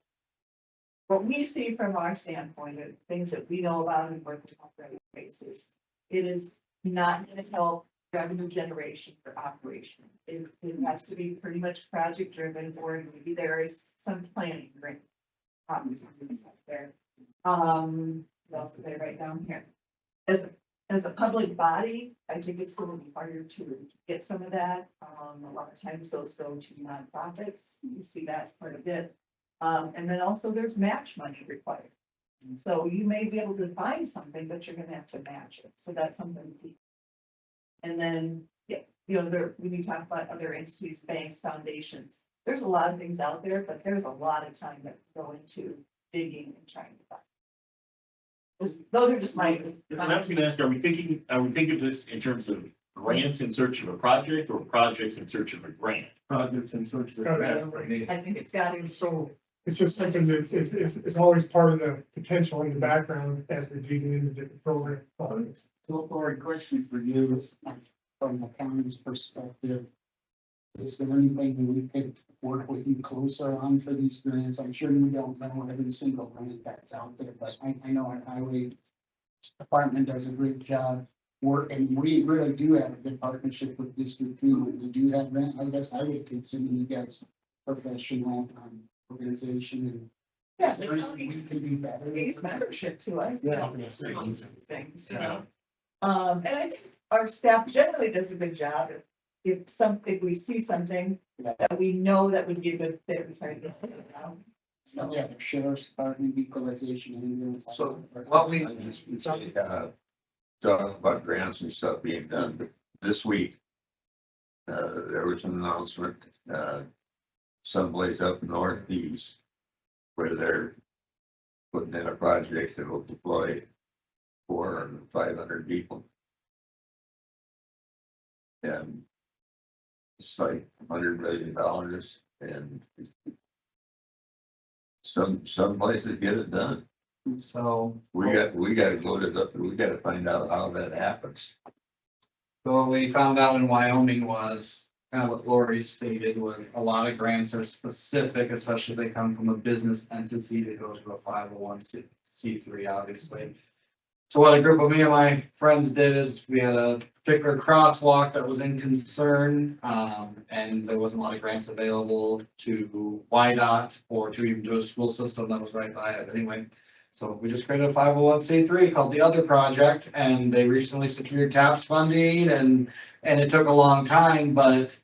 what we see from our standpoint of things that we know about and work on a regular basis, it is not gonna help revenue generation or operation. It has to be pretty much project driven, or maybe there is some planning, right? Opportunities out there. What else did I write down here? As a public body, I think it's going to be harder to get some of that. A lot of times those go to nonprofits. You see that quite a bit. And then also there's match money required. So you may be able to find something, but you're gonna have to match it. So that's something. And then, yeah, you know, when you talk about other entities, banks, foundations, there's a lot of things out there, but there's a lot of time that go into digging and trying to find. Those are just my. And I was gonna ask, are we thinking of this in terms of grants in search of a project or projects in search of a grant? Projects in search of Got it. grants for me. I think it's got to. And so it's just something that's, it's always part of the potential in the background as we're digging into different program projects. So, Lori, question for you is, from the county's perspective, is there anything that we could work with you closer on for these grants? I'm sure you don't know every single grant that's out there, but I know our highway department does a great job working. We really do have a good partnership with District Two. We do have grant. I guess I would consider you guys professional organization and. Yeah, Is there anything we can do better? Pays membership to us. Yeah. Things. Yeah. And I think our staff generally does a good job. If we see something that we know that would be a good fit, we try to get it out. So, yeah, the sheriff's department equalization. and So what we, talk about grants and stuff being done, but this week, there was an announcement, someplace up northeast where they're putting in a project that will deploy 400 or 500 people. And it's like $100 million, and some places get it done. So, We gotta go to we gotta find out how that happens. so what we found out in Wyoming was, kind of what Lori stated, was a lot of grants are specific, especially if they come from a business entity that goes to a 501c3, obviously. So what a group of me and my friends did is we had a particular crosswalk that was in concern, and there wasn't a lot of grants available to YDOT or to even do a school system that was right by it anyway. So we just created a 501c3 called The Other Project, and they recently secured TAPS funding, and it took a long time, but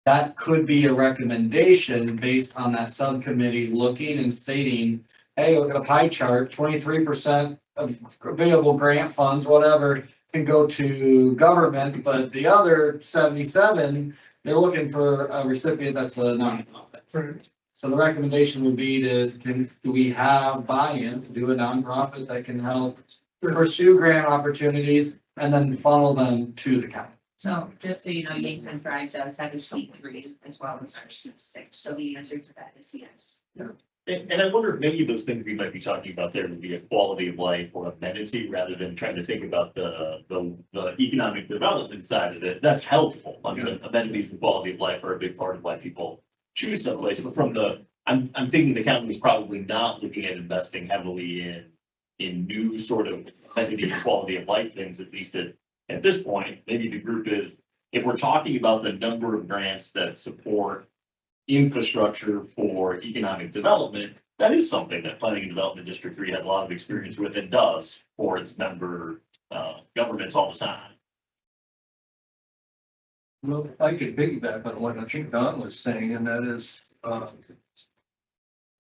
that could be a recommendation based on that subcommittee looking and stating, hey, look at a pie chart, 23% of available grant funds, whatever, can go to government, but the other 77, they're looking for a recipient that's a nonprofit. Right. So the recommendation would be do we have buy-in to do a nonprofit that can help pursue grant opportunities and then funnel them to the county? So just so you know, Yankton Drive does have a C3 as well as our C6, so the answer to that is yes. And I wonder if many of those things we might be talking about there would be a quality of life or amenity rather than trying to think about the economic development side of it. That's helpful. I mean, amenities and quality of life are a big part of why people choose someplace. But I'm thinking the county is probably not looking at investing heavily in new sort of amenity and quality of life things, at least at this point. Maybe the group is, if we're talking about the number of grants that support infrastructure for economic development, that is something that Planning and Development District 3 has a lot of experience with and does for its member governments all the time. Well, I could piggyback on what I think Don was saying, and that is,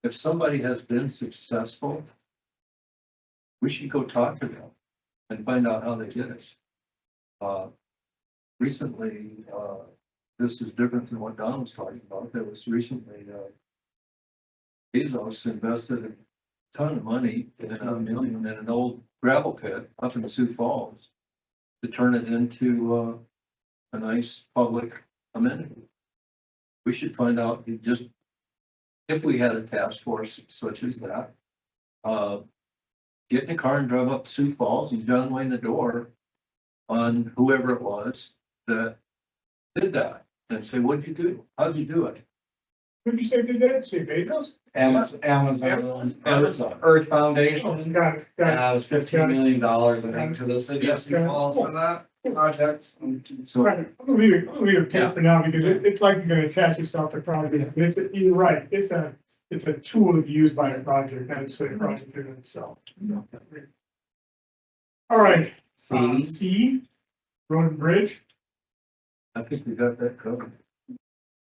if somebody has been successful, we should go talk to them and find out how they did it. Recently, this is different than what Don was talking about. There was recently, Bezos invested a ton of money in an old gravel pit up in Sioux Falls to turn it into a nice public amenity. we should find out, just if we had a task force such as that, get in the car and drive up to Sioux Falls and John Wayne the door on whoever it was that did that and say, what'd you do? How'd you do it? Who'd you say did that? Say Bezos? Amazon, Amazon. Earth Foundation, Got it, got it was $15 million, I think, to the city of Sioux Falls for that project. it. So, Right, I'm gonna leave it for now, because it's like you're gonna attach yourself to project, you're right, it's a tool to be used by a project, not just a project in itself. All right, C, road and bridge. I think we got that covered.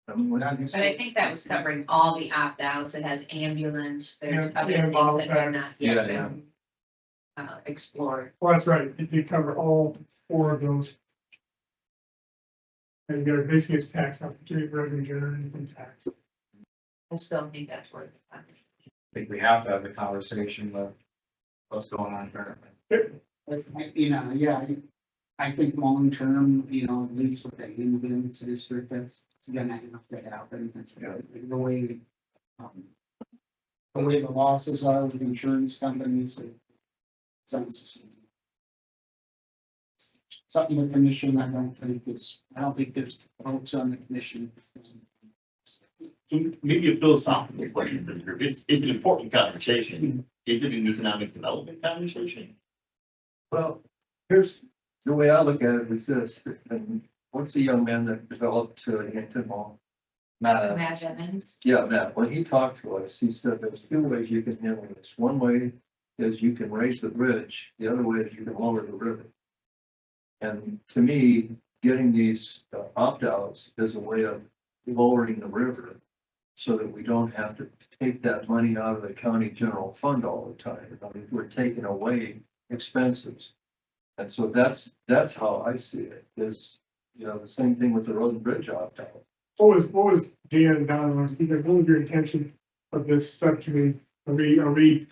But I think that was covering all the opt-outs. It has ambulance, there's Yeah, other yeah, things that have not Yeah, yet yeah. been explored. Well, that's right, it did cover all 4 of those. And you got basically it's tax opportunity, revenue generating from tax. I still think that's worth it. I think we have to have the conversation of what's going on currently. But, you know, yeah, I think long term, you know, at least with the ambulance district, that's gonna have to happen. That's the way. The way the losses are with insurance companies. It sounds. Something the commission, I don't think there's votes on the commission. So maybe a philosophical question for the group. It's an important conversation. Is it an economic development conversation? Well, here's the way I look at it is this, and what's the young man that developed Yankton Mall? Not Matt Evans, Yeah, Matt, when he talked to us, he said there's 2 ways you can handle this. One way is you can raise the bridge, the other way is you can lower the river. And to me, getting these opt-outs is a way of lowering the river so that we don't have to take that money out of the county general fund all the time. I mean, we're taking away expenses. And so that's how I see it, is, you know, the same thing with the road and bridge opt-out. What was Dan and Don was, what was your intention of this subcommittee? Are we?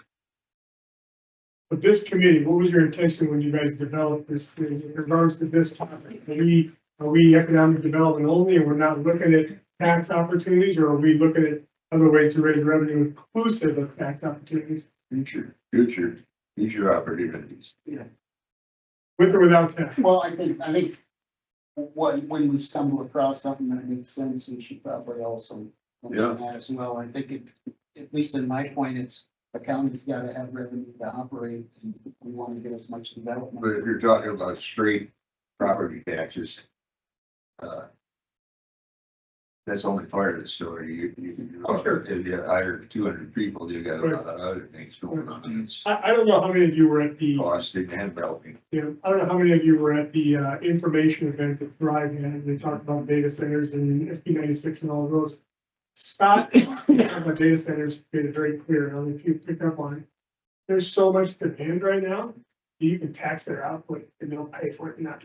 With this committee, what was your intention when you guys developed this thing in regards to this topic? Are we economic development only and we're not looking at tax opportunities, or are we looking at other ways to raise revenue inclusive of tax opportunities? Future opportunities. With or without tax? Well, I think when we stumble across something that makes sense, we should probably also. look at that as well. I think at least in my point, it's the county's gotta have revenue to operate, and we want to get as much development. But if you're talking about straight property taxes, that's only part of the story. Oh, sure. If you hire 200 people, you got a lot of other things going on. It's I don't know how many of you were at the, costing and developing. I don't know how many of you were at the information event that Thrive had. They talked about data centers and SB 96 and all of those. Scott, talking about data centers, made it very clear. I don't know if you picked up on it. There's so much demand right now. You can tax their output and they'll pay for it. Not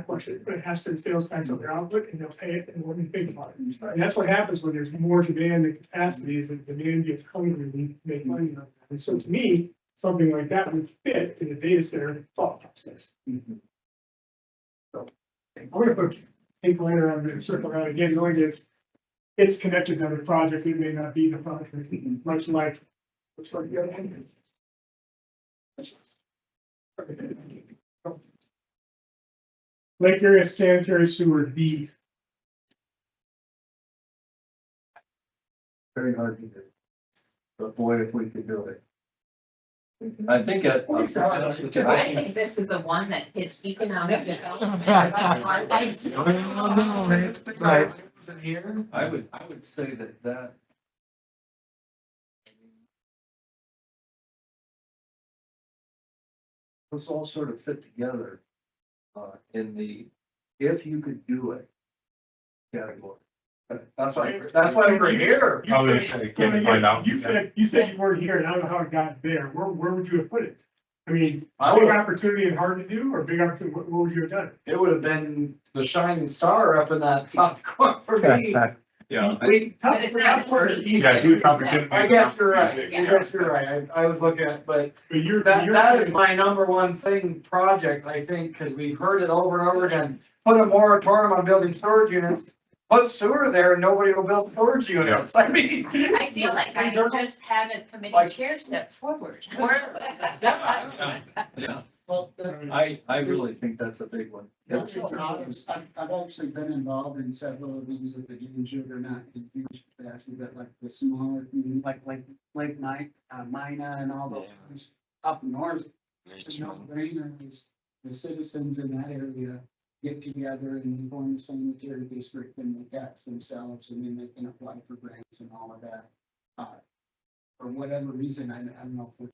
question, but have some sales tax on their output and they'll pay it and won't even think about it. And that's what happens when there's more demand than capacity, is that demand gets hungry and we make money on that. And so to me, something like that would fit in the data center thought process. So I'm gonna put think later on and circle around again, knowing it's connected to other projects. It may not be the project, much like the other one. Lake area sanitary sewer D. Very hard to do. But boy, if we could do it. I think that. I think this is the one that hits economic development. Right. I would say that. Those all sort of fit together, in the, if you could do it category. That's why we're here. You said you weren't here, and I don't know how it got there. Where would you have put it? I mean, big opportunity and hard to do, or big opportunity, what would you have done? It would have been the shining star up in that top corner for me. Yeah. But it's not easy. Yeah, huge opportunity. I guess you're right. I was looking at, but But you're that is my number one thing project, I think, because we've heard it over and over again. Put a moratorium on building storage units. put sewer there and nobody will build storage units. I mean. I feel like I just had a committee Like- chair step forward. Yeah, Well, I really think that's a big one. I've actually been involved in several of these with the huge, or not the huge capacity, but like the smaller, community, like Mike, Mina and all those up north. It's a no-brainer, is the citizens in that area get together and they form a sanitary district and they tax themselves and then they can apply for grants and all of that. For whatever reason, I don't know if we're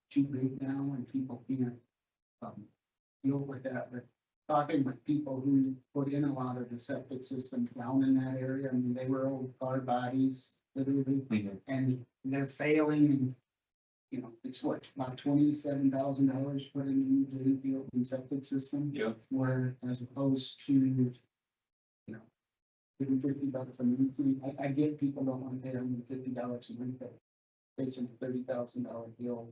too big now and people can't, deal with that, but talking with people who put in a lot of the septic systems down in that area, I mean, they were old car bodies, literally, and they're failing and, you know, it's what, about $27,000 put in a new drain field and septic system. Yeah. Where as opposed to, you know, $50 a month, I get people don't want to pay $150 a month, but facing a $30,000 bill.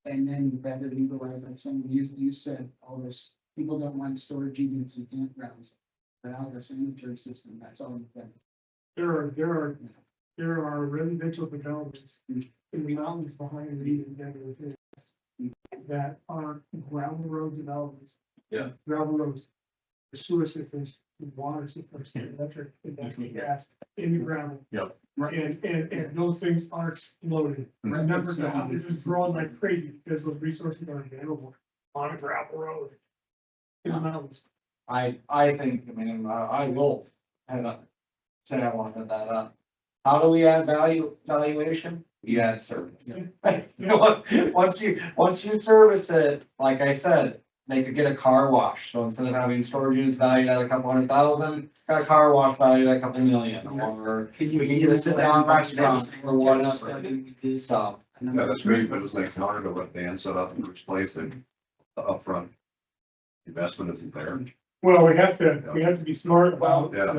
And then better utilize, like some of you said, all this, people don't want storage units and campgrounds without a sanitary system, that's all you've got. There are residential developments in the mountains behind Reed and Denver that are gravel road developments. Yeah. Gravel roads, the sewer systems, the water systems, electric, and natural gas in the gravel. Yep. And those things are exploding. Remember, the house is growing like crazy because those resources are available on a gravel road. In the mountains. I think, I mean, I will have a, say I want to put that up. How do we add valuation? You add service. You know what, once you service it, like I said, they could get a car wash, so instead of having storage units valued at a couple $100,000, got a car wash valued at a couple million, or we can get a sit down restaurant or whatever. So. Yeah, that's great, but it's like counter to what Dan said out in the first place, and the upfront investment isn't there. Well, we have to be smart about Yeah.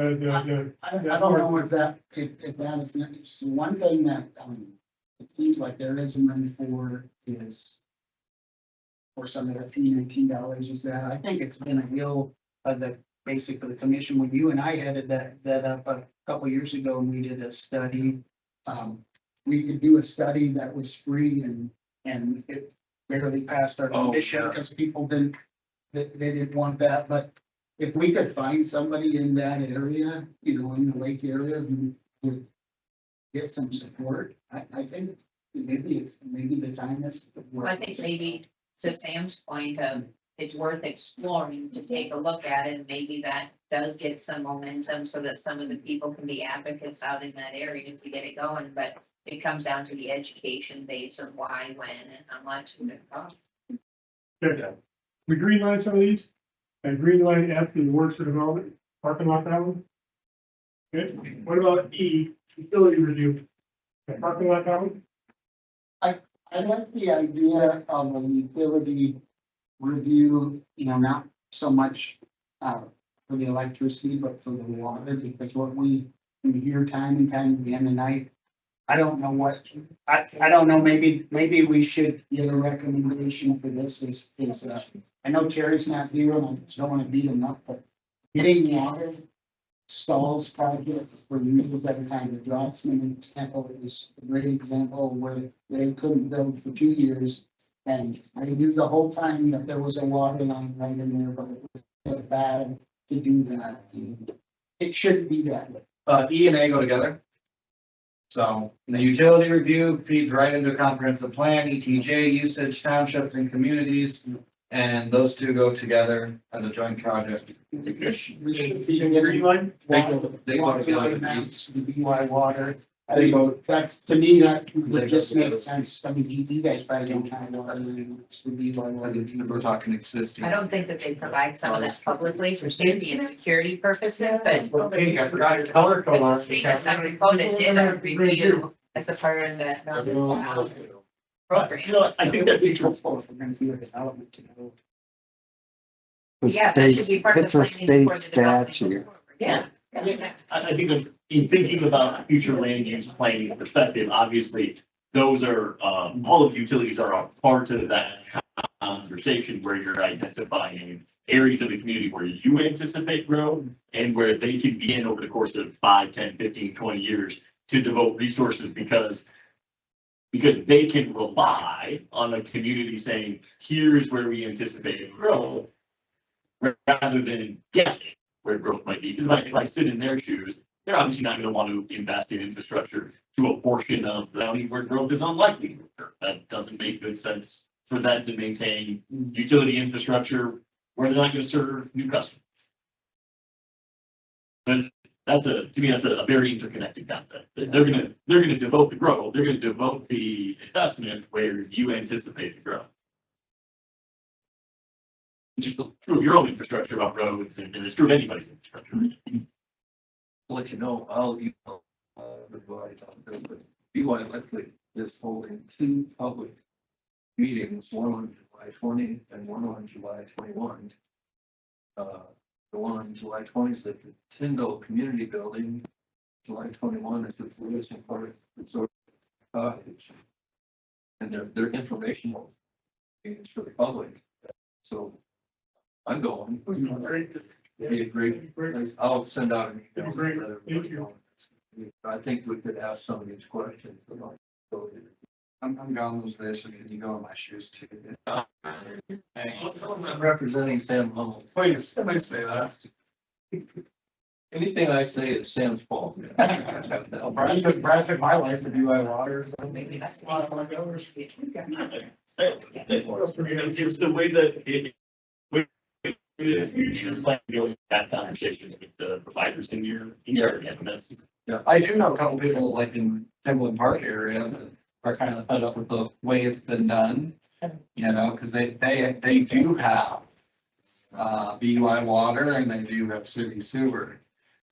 I don't know if that is, so one thing that, it seems like there is money for is for some of the $319 is that, I think it's been a real, basically the commission, when you and I headed that up a couple years ago, and we did a study. We could do a study that was free and it barely passed our commission because people they didn't want that, but if we could find somebody in that area, you know, in the lake area who would get some support, I think maybe the time is. Well, I think maybe to Sam's point of, it's worth exploring to take a look at it, and maybe that does get some momentum so that some of the people can be advocates out in that area to get it going, but it comes down to the education base of why, when, and how much it's gonna cost. Okay. We green line some of these, and green line F is works for development, parking lot that one. Good, what about E, utility review? Okay, parking lot that one? I like the idea of a utility review, you know, not so much for the electricity, but for the water, because what we hear time and time again, and I don't know what, I don't know, maybe we should get a recommendation for this is, I know Terry's not here, and I don't want to beat him up, but getting water stalls project for years at a time. The Drotsman example is a great example where they couldn't build for 2 years. And I knew the whole time that there was a water line right in there, but it was so bad to do that. It shouldn't be that way. E and A go together. So the utility review feeds right into a comprehensive plan, ETJ usage, townships and communities, and those two go together as a joint project. We should be green line. They go together. Maps, BY water. I think that's, to me, that would just make sense. I mean, you guys probably don't have water. Would be BY water. We're talking existing. I don't think that they provide some of that publicly for safety and security purposes, but Hey, I forgot your color but code the on. state of South Dakota did a review as a part of the program. You know, I think that feature, Development to know. Yeah, that should be part of It's the a planning for state the development going statute. forward. Yeah. I think of, in thinking about future land use planning perspective, obviously, those are, all of the utilities are a part of that conversation where you're identifying areas of the community where you anticipate growth and where they can begin over the course of 5, 10, 15, 20 years to devote resources because they can rely on the community saying, here's where we anticipate growth, rather than guessing where growth might be. Because if I sit in their shoes, they're obviously not going to want to invest in infrastructure to a portion of the county where growth is unlikely to occur. That doesn't make good sense for them to maintain utility infrastructure where they're not going to serve new customers. To me, that's a very interconnected concept. They're gonna devote the growth, they're gonna devote the investment where you anticipate the growth. Which is true of your own infrastructure about roads, and it's true of anybody's infrastructure. I'll let you know, I'll, provide on this, but BY Electric is holding 2 public meetings, one on July 20 and one on July 21. The one on July 20 is at the Tyndall Community Building. July 21 is at the Wilson Park Resort Cottage. And they're informational meetings for the public. So I'm going. Be a great place. I'll send out an email. Great. to let everybody know. I think we could ask some of these questions. I'm gone those days, so can you go in my shoes too? I'm representing Sam Hummel. Wait, somebody say that. Anything I say is Sam's fault. Brad took my life to do my water. So. Maybe that's. It's the way that you should like, that conversation with the providers in your area. And that's, I do know a couple people like in Timberland Park area that are kind of fed up with the way it's been done. You know, because they do have BUI water and they do have city sewer.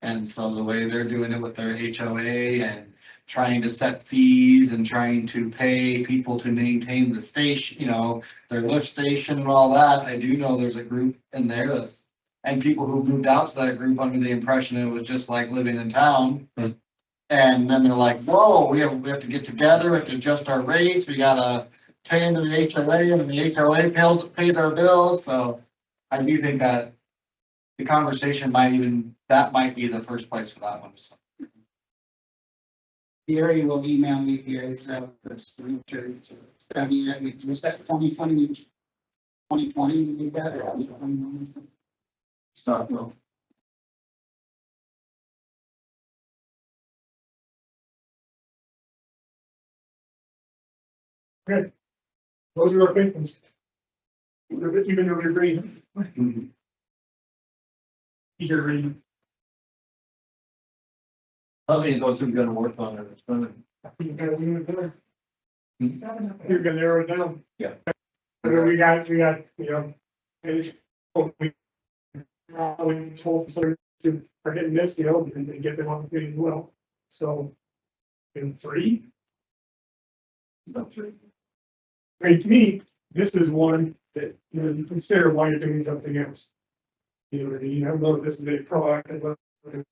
And so the way they're doing it with their HOA and trying to set fees and trying to pay people to maintain the station, you know, their lift station and all that, I do know there's a group in there that's, and people who moved out to that group under the impression it was just like living in town. Hmm. And then they're like, whoa, we have to get together, we have to adjust our rates, we gotta pay into the HOA and the HOA pays our bills, so I do think that the conversation might be the first place for that one. So. Gary will email me here, so that's the church. I mean, was that 2020, we did that? Or 2021? Stop, no. Those are our opinions. Even though they're green. Either green. How many of those are we gonna work on it? It's gonna. You're gonna narrow it down. Yeah. And then we got, you know, and whole facility are hitting this, you know, and get them on the committee as well. So, in 3. About 3. I mean, to me, this is one that, you know, you consider why you're doing something else. You know, you have know this is a proactive. And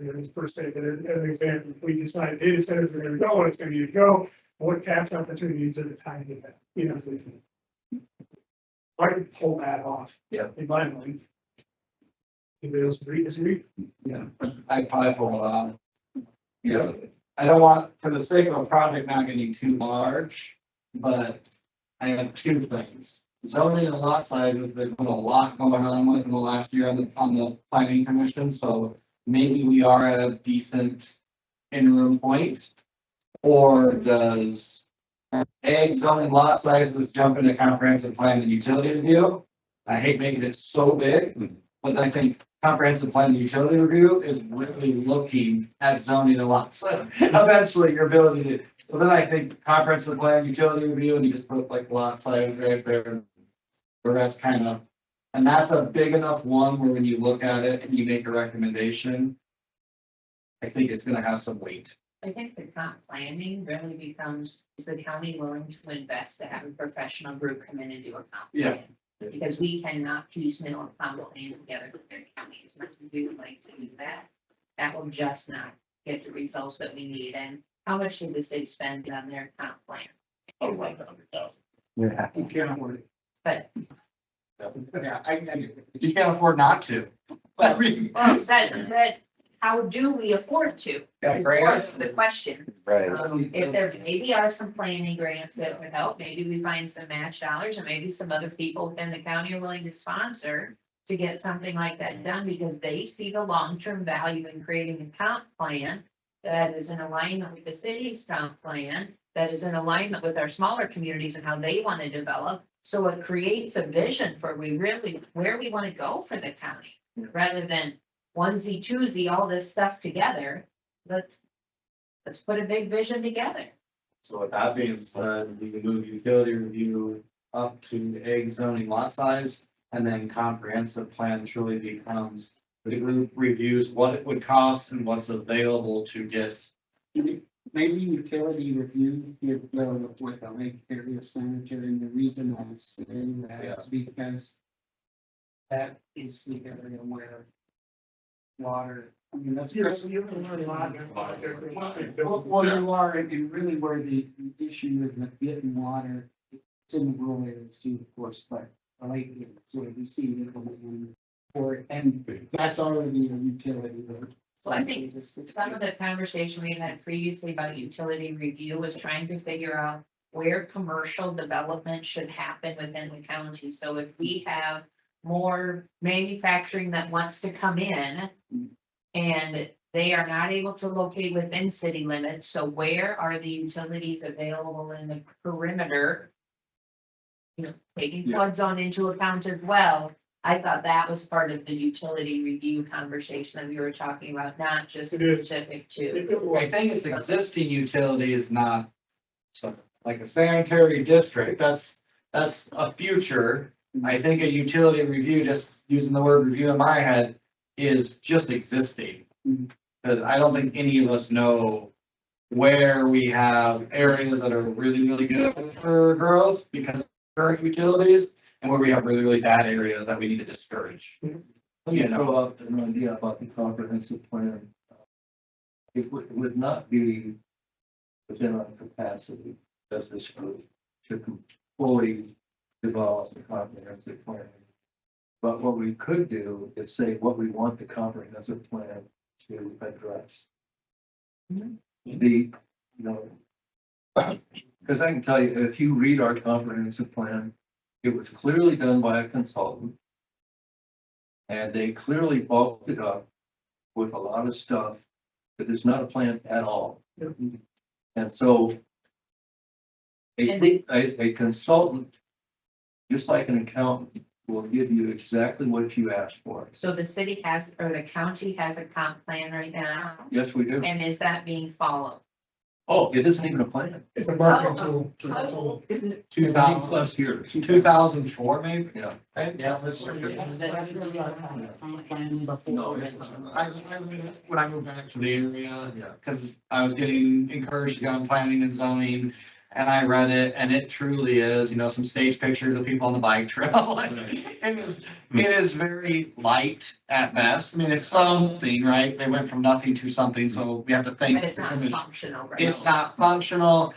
it's per se, but as an example, if we decide data centers are gonna go, and it's gonna be a go, what tax opportunities are the time to that, you know, so I could pull that off. Yeah. In my mind. Anybody else disagree? Yeah, I'd probably pull it off. Yeah. I don't want, for the sake of a project not getting too large, but I have 2 things. Zoning and lot sizes, there's been a lot going on with in the last year on the planning commission, so maybe we are at a decent interim point. Or does ag zoning lot sizes jump into comprehensive plan and utility review? I hate making it so big, but I think comprehensive plan and utility review is really looking at zoning and lot size. Eventually your ability to, well, then I think comprehensive plan, utility review, and you just put like lot size right there. The rest kind of, and that's a big enough one where when you look at it and you make a recommendation, I think it's gonna have some weight. I think the comp planning really becomes, is the county willing to invest to have a professional group come in and do a comp Yeah. plan? Because we cannot piecemeal a comp plan together with their county as much as we would like to do that. That will just not get the results that we need. And how much did the city spend on their comp plan? oh, like 100,000. Yeah. You can't afford it. But, Yeah, I get it. You can't afford not to. I mean, well, that, how do we afford to? Yeah, That's the question. Right. If there maybe are some planning grants that would help, maybe we find some match dollars, and maybe some other people within the county are willing to sponsor to get something like that done, because they see the long-term value in creating a comp plan that is in alignment with the city's comp plan, that is in alignment with our smaller communities and how they want to develop. So it creates a vision for where we want to go for the county, rather than onesie, twosie, all this stuff together. Let's put a big vision together. So with that being said, we can move utility review up to egg zoning lot size, and then comprehensive plan truly becomes the group reviews what it would cost and what's available to get. Maybe utility review, you go with a lake area sanitary, and the reason I say that is because that is the area where water, I mean, that's. You can learn a lot about it. Well, you are, and really where the issue is that getting water, it's in the rural areas too, of course, but like, sort of we see it in or, and that's already a utility. So I think some of the conversation we had previously about utility review was trying to figure out where commercial development should happen within the county. So if we have more manufacturing that wants to come in and they are not able to locate within city limits, so where are the utilities available in the perimeter? You know, taking flood zone into account as well. I thought that was part of the utility review conversation that we were talking about, not just It is. specific to. I think it's existing utility is not like a sanitary district, that's a future. I think a utility review, just using the word review in my head, is just existing. Because I don't think any of us know where we have areas that are really, really good for growth because of current utilities, and where we have really, really bad areas that we need to discourage. Let me throw out an idea about the comprehensive plan. It would not be within our capacity as this group to fully develop the comprehensive plan. But what we could do is say what we want the comprehensive plan to address. The, because I can tell you, if you read our comprehensive plan, it was clearly done by a consultant. And they clearly bulked it up with a lot of stuff that is not a plan at all. And so a consultant, just like an accountant, will give you exactly what you asked for. So the city has, or the county has a comp plan right now, Yes, we do. and is that being followed? Oh, it isn't even a plan. It's a marketing tool. It's a tool. Is it? 20 plus years. 2004 maybe? Yeah. Right? That's really No, before. it's When I moved back to the area, Yeah. because I was getting encouraged to go on planning and zoning, and I read it, and it truly is, some stage pictures of people on the bike trail. It is very light at best. I mean, it's something, right? They went from nothing to something, so we have to think. But it's not functional, right? It's not functional,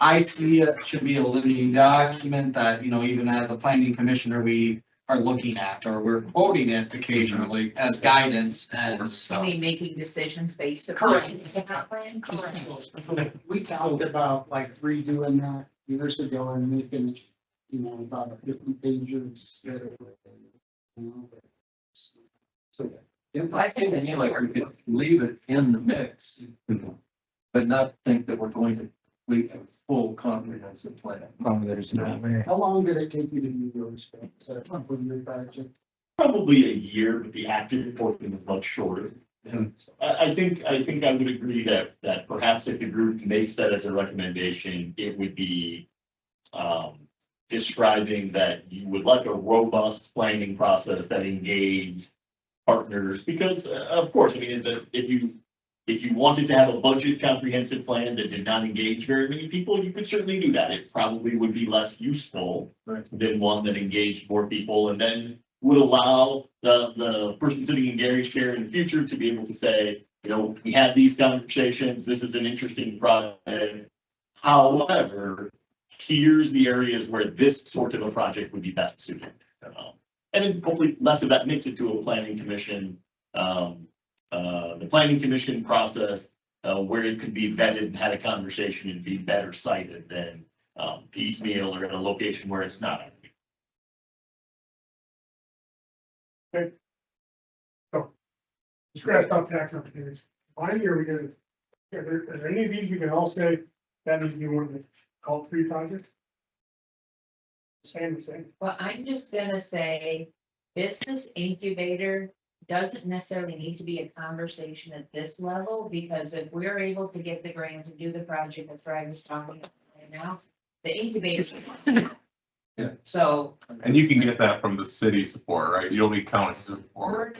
I see it should be a living document that, even as a planning commissioner, we are looking at, or we're quoting it occasionally as guidance and I so. mean, making decisions based upon Correct. that plan. We talked about like redoing that years ago and making, about 50 pages. So I think that, like we could leave it in the mix, but not think that we're going to complete a full comprehensive plan. Oh, there's no way. How long did it take you to do those? Is that a couple of year project? Probably a year, but the active reporting is much shorter. And I think I would agree that perhaps if the group makes that as a recommendation, it would be describing that you would like a robust planning process that engage partners, because of course, I mean, if you wanted to have a budget comprehensive plan that did not engage very many people, you could certainly do that. It probably would be less useful than one that engaged more people, and then would allow the person sitting in Gary's chair in the future to be able to say, we had these conversations, this is an interesting project. However, here's the areas where this sort of a project would be best suited. And then hopefully less of that makes it to a planning commission, the planning commission process, where it could be vetted and had a conversation and be better cited than, piecemeal or in a location where it's not. Scratch off tax opportunities. Finally, are we gonna, are there any of these we can all say that needs to be one of the, all three projects? Same. Well, I'm just gonna say, business incubator doesn't necessarily need to be a conversation at this level, because if we're able to get the grant to do the project that Fred was talking about right now, the incubator. Yeah. So. And you can get that from the city support, right? You don't need county support.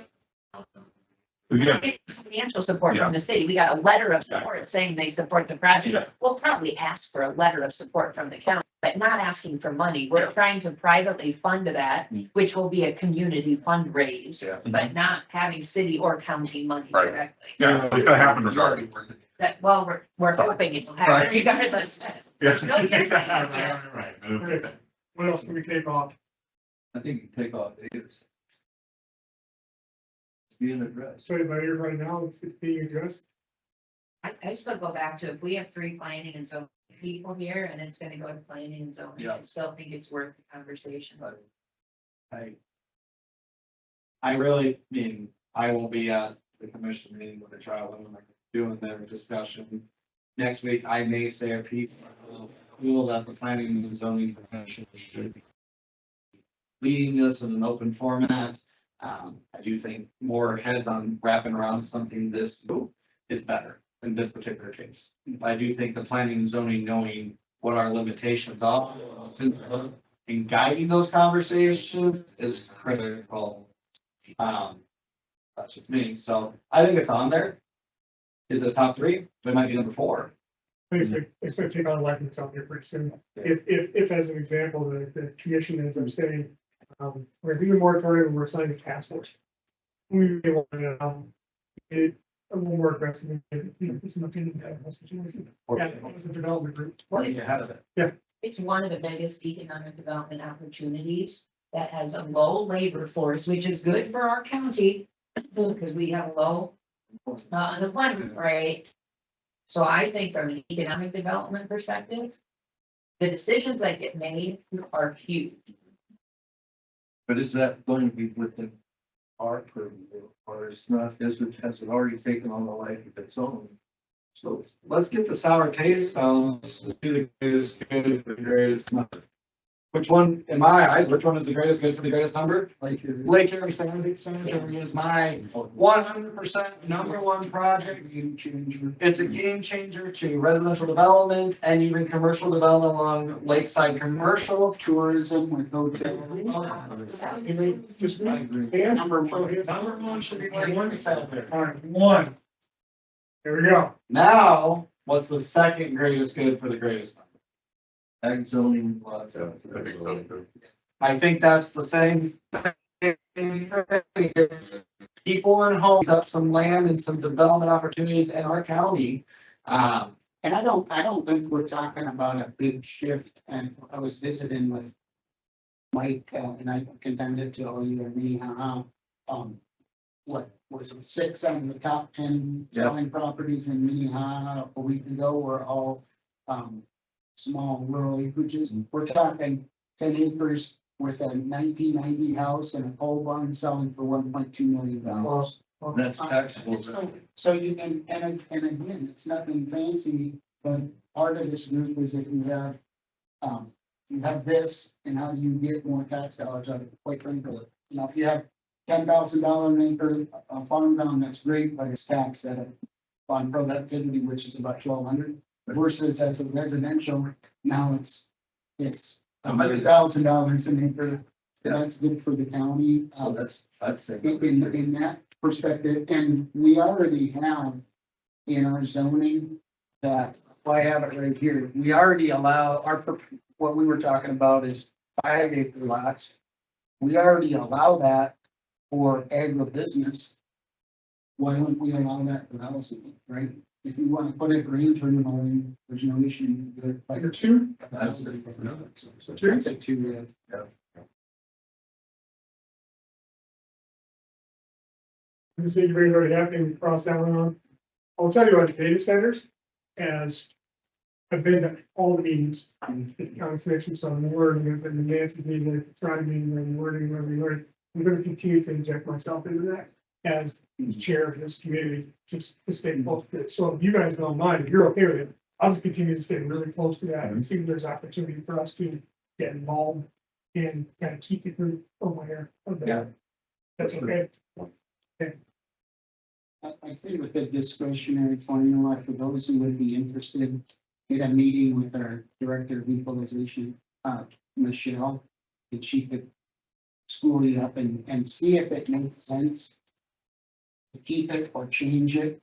We're getting financial support from the city. We got a letter of support saying they support the project. Yeah. We'll probably ask for a letter of support from the county, but not asking for money. We're trying to privately fund that, which will be a community fundraise, Yeah. but not having city or county money Right. directly. Yeah, it's gonna happen regardless. That, well, we're hoping it'll happen Right. regardless. Yeah. No guarantees here. Right. Okay. What else can we take off? I think you take off is. It's being addressed. So about here right now, it's being addressed. I still go back to, if we have 3 planning and zoning people here and it's gonna go to planning and zoning, Yeah. I still think it's worth the conversation. I really mean, I will be at the commission meeting with the traveling, like doing their discussion. Next week, I may say a piece, feel that the planning and zoning commission should be leading this in an open format. I do think more heads on wrapping around something this is better in this particular case. I do think the planning and zoning, knowing what our limitations are in guiding those conversations is critical. That's just me, so I think it's on there. Is it top 3? It might be number 4. It's gonna take on a life of its own here pretty soon. If as an example, the commission ends up saying, we're doing a moratorium and we're assigning a task force. We may want to, it a little more aggressive, put some opinions out of the situation. Yeah, as a development group. Or you ahead of it. It's one of the biggest economic development opportunities that has a low labor force, which is good for our county, because we have a low unemployment rate. So I think from an economic development perspective, the decisions that get made are huge. But is that going to be within our purview, or is not, has it already taken on the life of its own? So let's get the sour taste on, let's do the greatest good for the greatest number. Which one, in my eyes, which one is the greatest good for the greatest number? Lake Erie Cemetery is my 100% #1 project. It's a game changer to residential development and even commercial development along lakeside commercial. Tourism with hotels. Just I agree. number one. Number 1 should be Lake Erie Cemetery. All right, 1. There we go. Now, what's the second greatest good for the greatest number? Ag zoning lots. I think so too. I think that's the same. It's people and homes up some land and some development opportunities in our county. And I don't think we're talking about a big shift, and I was visiting with Mike, and I can send it to all you and me, what was it, 6 out of the top 10 selling properties in Minnehaha a week ago were all, small rural acreages. We're talking 10 acres with a 1990 house and a pole barn selling for $1.2 million. That's taxable. So you can, and again, it's nothing fancy, but part of this group is if you have this, and how do you get more tax dollars out of it, quite frankly. You know, if you have $10,000 an acre farm ground, that's great, but it's taxed at on productivity, which is about 1,200. Versus as a residential, now it's $100,000 an acre. That's good for the county. I'd say. In that perspective, and we already have in our zoning that, I have it right here, we already allow what we were talking about is 5 acre lots. We already allow that for agribusiness. Why wouldn't we allow that for housing, right? if you want to put a green terminal in, there's no issue. Like a two, That's So I'd say two, this is very, very happy we crossed that one on. I'll tell you about data centers, as I've been at all the meetings, at the county commission, so I'm learning, as the Nancy's meeting, the Friday meeting, I'm learning. I'm gonna continue to inject myself into that as the chair of this committee, just to stay close to it. So if you guys don't mind, if you're okay with it, I'll just continue to stay really close to that and see if there's opportunity for us to get involved and kind of keep the group aware of that. Yeah. That's okay. I'd say with the discretionary formula, for those who would be interested, get a meeting with our director of equalization, Michelle, and she could school you up and see if it makes sense to keep it or change it.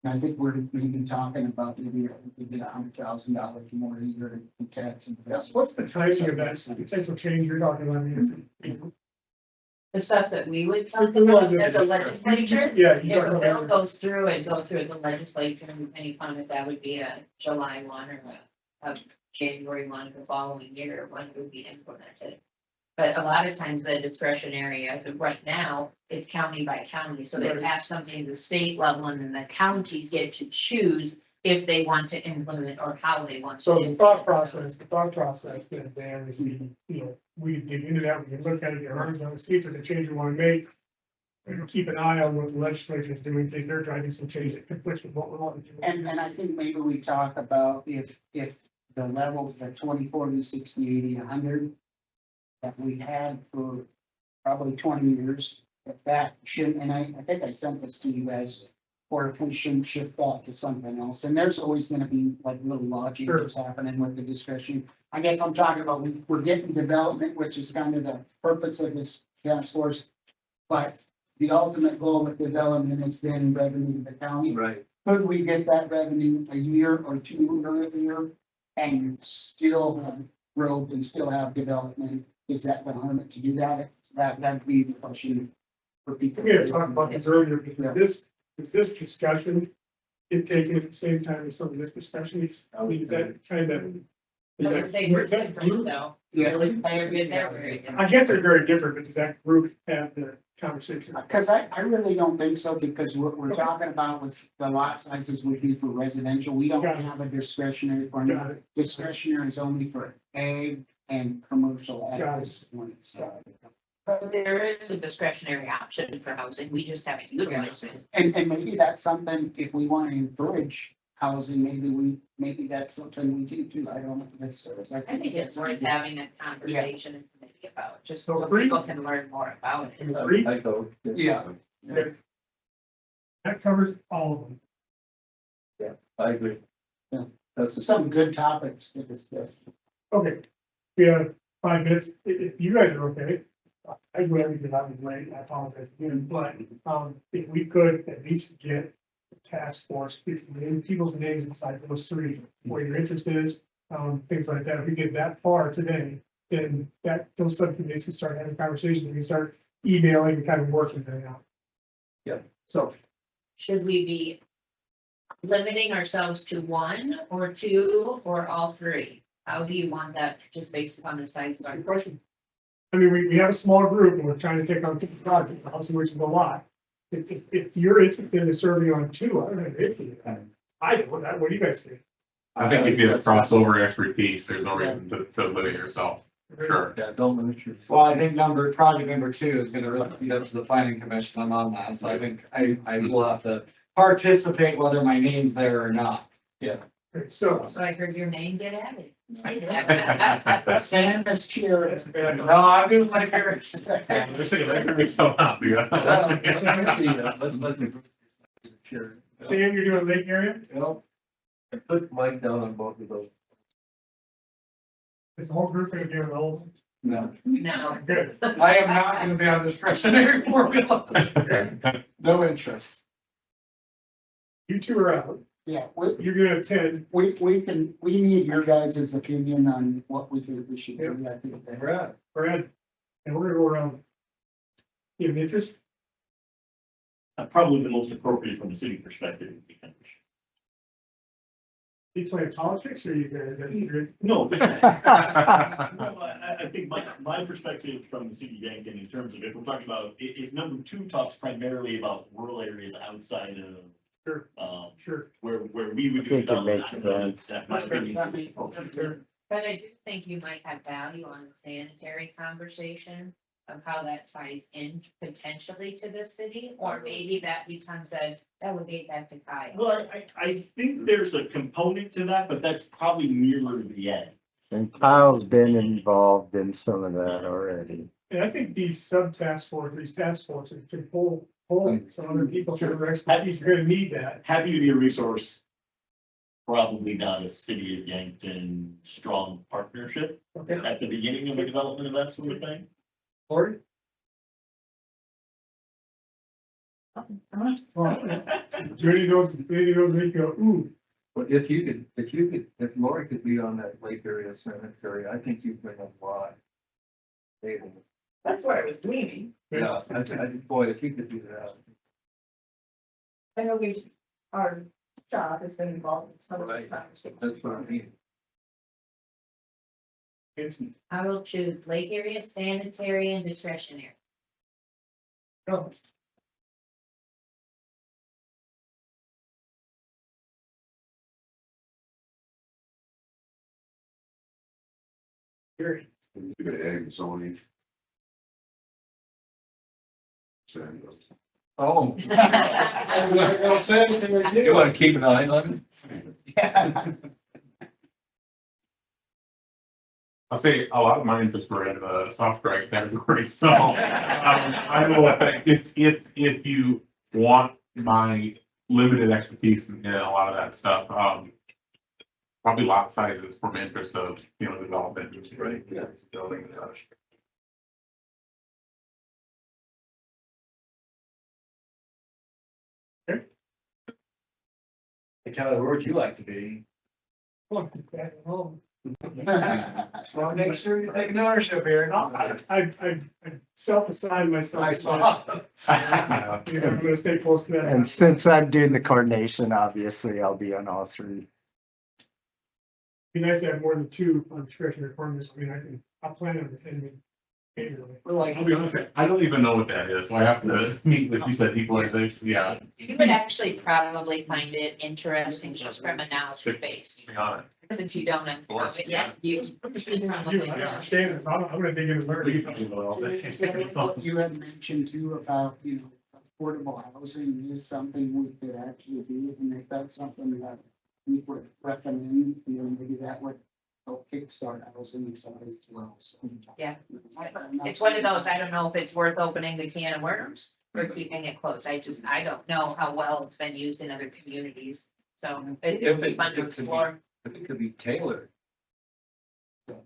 And I think we're maybe talking about maybe we get $100,000 more a year in tax investment. What's the timing of that potential change you're talking about, Nancy? The stuff that we would talk about as a legislature, Yeah. if a bill goes through and go through the legislature, any time if that would be a July 1 or a January 1 of the following year, when it would be implemented. But a lot of times the discretionary, as of right now, it's county by county, so they Right. have something at the state level and then the counties get to choose if they want to implement or how they want to. So the implement thought it. process then, Dan, is we dig into that, we can look at it, our arms on, see if there's a change we want to make. And keep an eye on what the legislature is doing, if they're driving some change that conflicts with what we want to do. And I think maybe we talk about if the levels are 20, 40, 60, 80, 100 that we had for probably 20 years, if that shouldn't, and I think I sent this to you guys, or if we shouldn't shift that to something else. And there's always gonna be like little logic Sure. that's happening with the discretion. I guess I'm talking about, we're getting development, which is kind of the purpose of this task force. But the ultimate goal with development is then revenue to the county. right. Could we get that revenue a year or two earlier and still have growth and still have development? Is that the harm to do that? That'd be the question for people. We had talked about this earlier, because this discussion get taken at the same time as some of this discussion, I mean, is that kind of? I would say we're different though. Yeah. They're very different. I get they're very different, but does that group have the conversation? Because I really don't think so, because what we're talking about with the lot sizes would be for residential. We don't Got it. have a discretionary formula. Got it. Discretionary is only for ag and commercial at Got it. this point. So. But there is a discretionary option for housing, we just haven't utilized it. And maybe that's something, if we want to encourage housing, maybe that's something we do too. I don't know. I think it's worth having a conversation and maybe about, just So so agree. people can learn more about it. Agree? I go. Yeah. That covers all of them. I agree. Yeah. That's the Some good topics to discuss. Okay, we have 5 minutes, if you guys are okay. I do everything I was late, I apologize again, but, if we could at least get the task force, people's names inside those three, where your interest is, things like that, if we get that far today, then those subcommittees can start having conversations, we can start emailing and kind of working that out. Yeah. So, Should we be limiting ourselves to one or two or all three? How do you want that, just based upon the size of our good question. I mean, we have a small group and we're trying to take on 2 projects, obviously, which is a lot. If you're interested in serving on 2, I don't have an issue with that. I don't, what do you guys think? I think if you have crossover expertise, there's no reason to limit yourself. Sure. Yeah, don't limit your. Well, I think project number 2 is gonna really be up to the planning commission. I'm on that, so I think I will have to participate whether my name's there or not. Okay, so, So I heard your name get added. Sam is chair. No, I'm just like. Just say, let me come out, yeah. Let's let the. Sure. Sam, you're doing Lake area? Put Mike down on both of those. Is the whole group gonna be on the whole? No, No, Good. I am not gonna be on discretionary formula. No interest. You 2 are out. Yeah, You're gonna attend. we need your guys' opinion on what we think we should do. I think that- Brad, and we're gonna go around. You have interest? Probably the most appropriate from the city perspective. You playing politics or you gonna? No. No, I think my perspective from the city of Yankton in terms of if we're talking about, if number two talks primarily about rural areas outside of. Sure. Sure. Where we would. I think do it makes development, sense. that my opinion. That's fair. But I do think you might have value on the sanitary conversation of how that ties in potentially to the city, or maybe that becomes a delegate that to Kyle. Well, I think there's a component to that, but that's probably nearer the end. And Kyle's been involved in some of that already. And I think these task forces can pull some other people, some other expertise, you're gonna need that. Happy to be a resource. Probably not a city of Yankton strong partnership Okay. at the beginning of the development of that sort of thing. Lori? Judy knows, make you go, ooh. But if Lori could be on that Lake Area Cemetery, I think you bring a lot. That's where I was leaning. Yeah, boy, if you could do that. I know our shop has been involved in some of this Right. conversation. That's what I mean. I will choose lake area, sanitary and discretionary. Go. Gary. Ag zoning. Oh. Well, sanitary too. You wanna keep an eye on I'll say a lot of my interests were in the soft drag category, so, I will think if you want my limited expertise in a lot of that stuff, probably lot sizes from interest of, development. Right, yeah. Building. Hey, Kelly, where would you like to be? Well, back at home. Just want to make sure you're taking ownership here. I self-assigned myself. I saw. Because I'm gonna stay close to that. And since I'm doing the coordination, obviously I'll be on all three. Be nice to have more than two on discretionary appointments. I mean, I'll plan on attending. Anyway. We're like, I'll be honest, I don't even know what that is, so I have to meet with, you said equalization, yeah. You would actually probably find it interesting just from a knowledge base, Be honest. since you don't know it yet, you. I understand it. I'm gonna dig in and learn. What you had mentioned too about, affordable housing is something we could actually do, and if that's something that we would recommend, maybe that would help kickstart housing as well, so. Yeah. It's one of those, I don't know if it's worth opening the can of worms or keeping it closed. I don't know how well it's been used in other communities. So it would be fun to explore. If it could be tailored.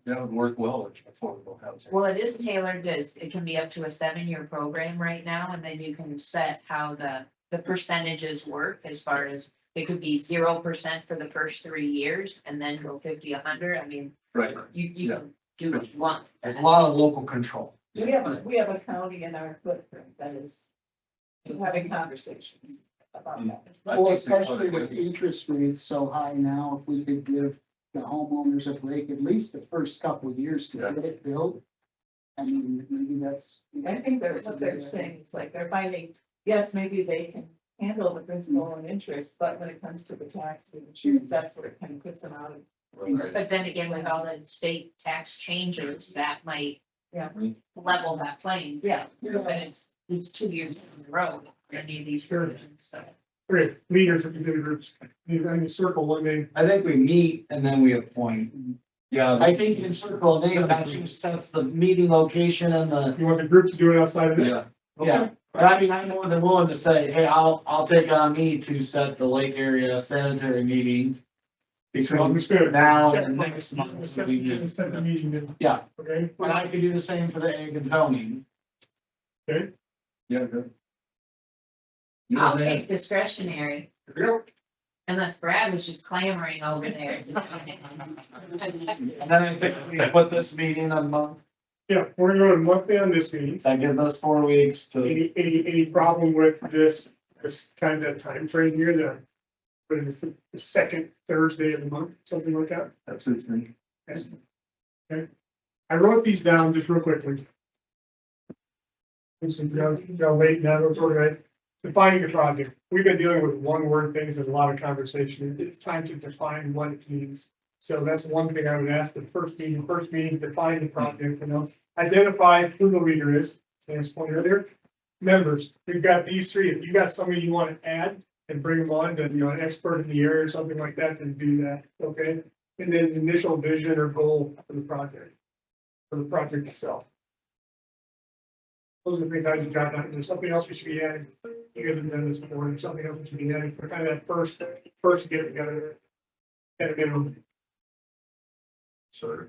That would work well with affordable housing. Well, it is tailored, it can be up to a 7-year program right now, and then you can set how the percentages work as far as it could be 0% for the first 3 years and then go 50, 100. I mean, Right. you can do what you want. there's a lot of local control. We have a county in our footprint that is having conversations about that. Well, especially with interest rates so high now, if we could give the homeowners a break, at least the first couple of years to get it built. I mean, maybe that's. I think that's what they're saying. It's like they're finding, yes, maybe they can handle the principal and interest, but when it comes to the tax and insurance, that's where it kind of puts them out of. But then again, with all the state tax changes, that might Yeah. level that playing. Yeah. But it's 2 years down the road, any of these Sure. decisions, so. Great, leaders of community groups, in circle one name. I think we meet and then we appoint. Yeah. I think in circle a name, that's who sets the meeting location and the, You want the group to do it outside of this? Yeah. yeah. But I mean, I'm more than willing to say, hey, I'll take it on me to set the Lake Area sanitary meeting. Between Understood. now and next month. Set the meeting then, Yeah, okay? and I could do the same for the egg and zoning. Okay, Yeah, good. I'll take discretionary, unless Brad was just clamoring over there. And then I think we put this meeting a month, yeah, we're gonna go to monthly on this meeting. that gives us 4 weeks to. Any problem with this kind of time frame here, but it's the second Thursday of the month, something like that. That suits me. Okay. I wrote these down just real quickly. Listen, wait, now it's organized. Defining a project. We've been dealing with one word things and a lot of conversation. It's time to define what it means. So that's one thing I would ask the first meeting, define the project, identify who the leader is. Sam's point earlier. Members, we've got these three. If you got somebody you want to add and bring them on, to an expert in the area or something like that, then do that, okay? And then initial vision or goal for the project itself. Those are the things I just jotted down. There's something else we should be adding. You guys have done this before. There's something else we should be adding for kind of that first get together. At a minimum. Sure.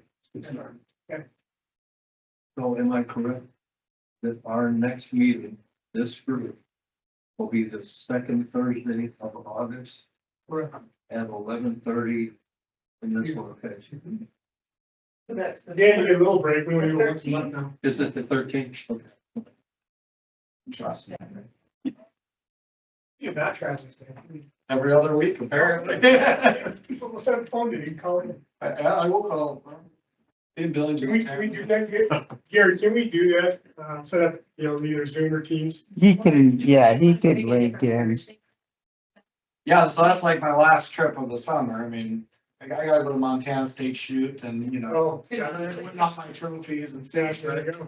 So am I correct? That our next meeting, this group, will be the second Thursday of August at 11:30 in this location. So that's the. Yeah, we get a little break. We only do it once a month now. Is it the 13th? You're not traveling. Every other week, apparently. People will send a phone to you, call in. I will call. In Billings. Can we do that, Gary? Can we do that? Set up, either Zoom or Teams? He can link in. Yeah, so that's like my last trip of the summer. I mean, I gotta go to Montana State shoot and, Oh, win off my trophies and stuff. there you go.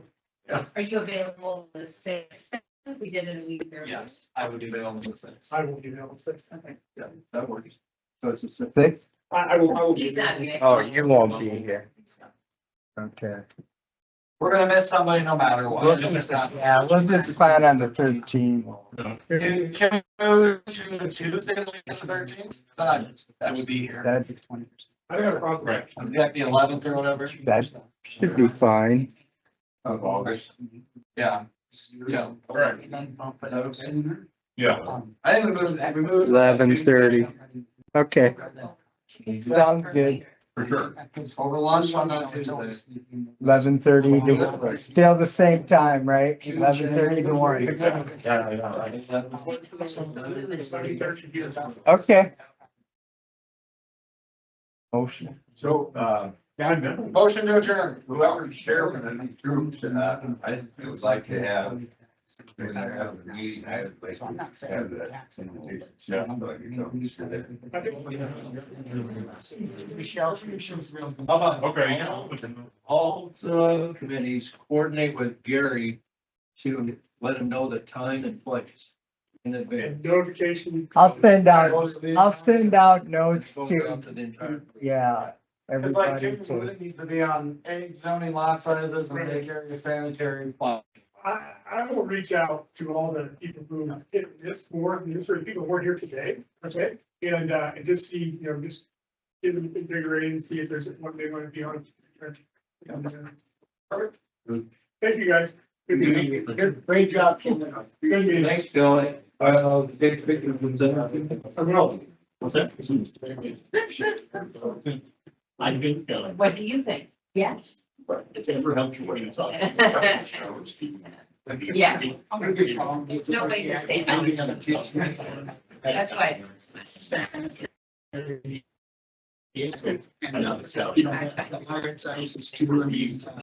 Are you available the sixth? We did it a week earlier. Yes, I would do it on the sixth. I won't be there on six. Okay. Yeah, that works. So it's a 6th. 6? I will be He's there. not here. Oh, you won't be here. Okay. We're gonna miss somebody no matter what. Yeah, we'll just plan on the 13th. Can we move to the Tuesday, the 13th? Then I would be here. That, I don't have a problem. Right. I'd be like the 11th or whatever. that should be fine. Of August. Yeah. Yeah. Right. Yeah. I think we moved. 11:30. Okay, sounds good. For sure. Over lunch on that Tuesday. 11:30, still the same time, right? 11:30 in the morning. Okay. Motion. So, Motion to adjourn. whoever's chairman of these groups, I would like to have. When I have a meeting, I would like to have that. Yeah. Okay. All the committees coordinate with Gary to let him know the time and place in advance. And notification. I'll send out notes Goes to, out to the entire. yeah, It's like everybody Jim's to. Wood needs to be on any zoning lot sizes and take care of your sanitary. I will reach out to all the people who hit this board, and there's people who weren't here today, okay? And just see, just give them a bigger rate and see if there's one they want to be on. Perfect. Thank you, guys. Good meeting. Great job. Good meeting. Thanks, Kelly. Take pictures with them. I will. What's that? I think, What do you think? Yes. it's ever helped you when it's on. Yeah. No way to stay. That's why. It's good. I know, it's valid.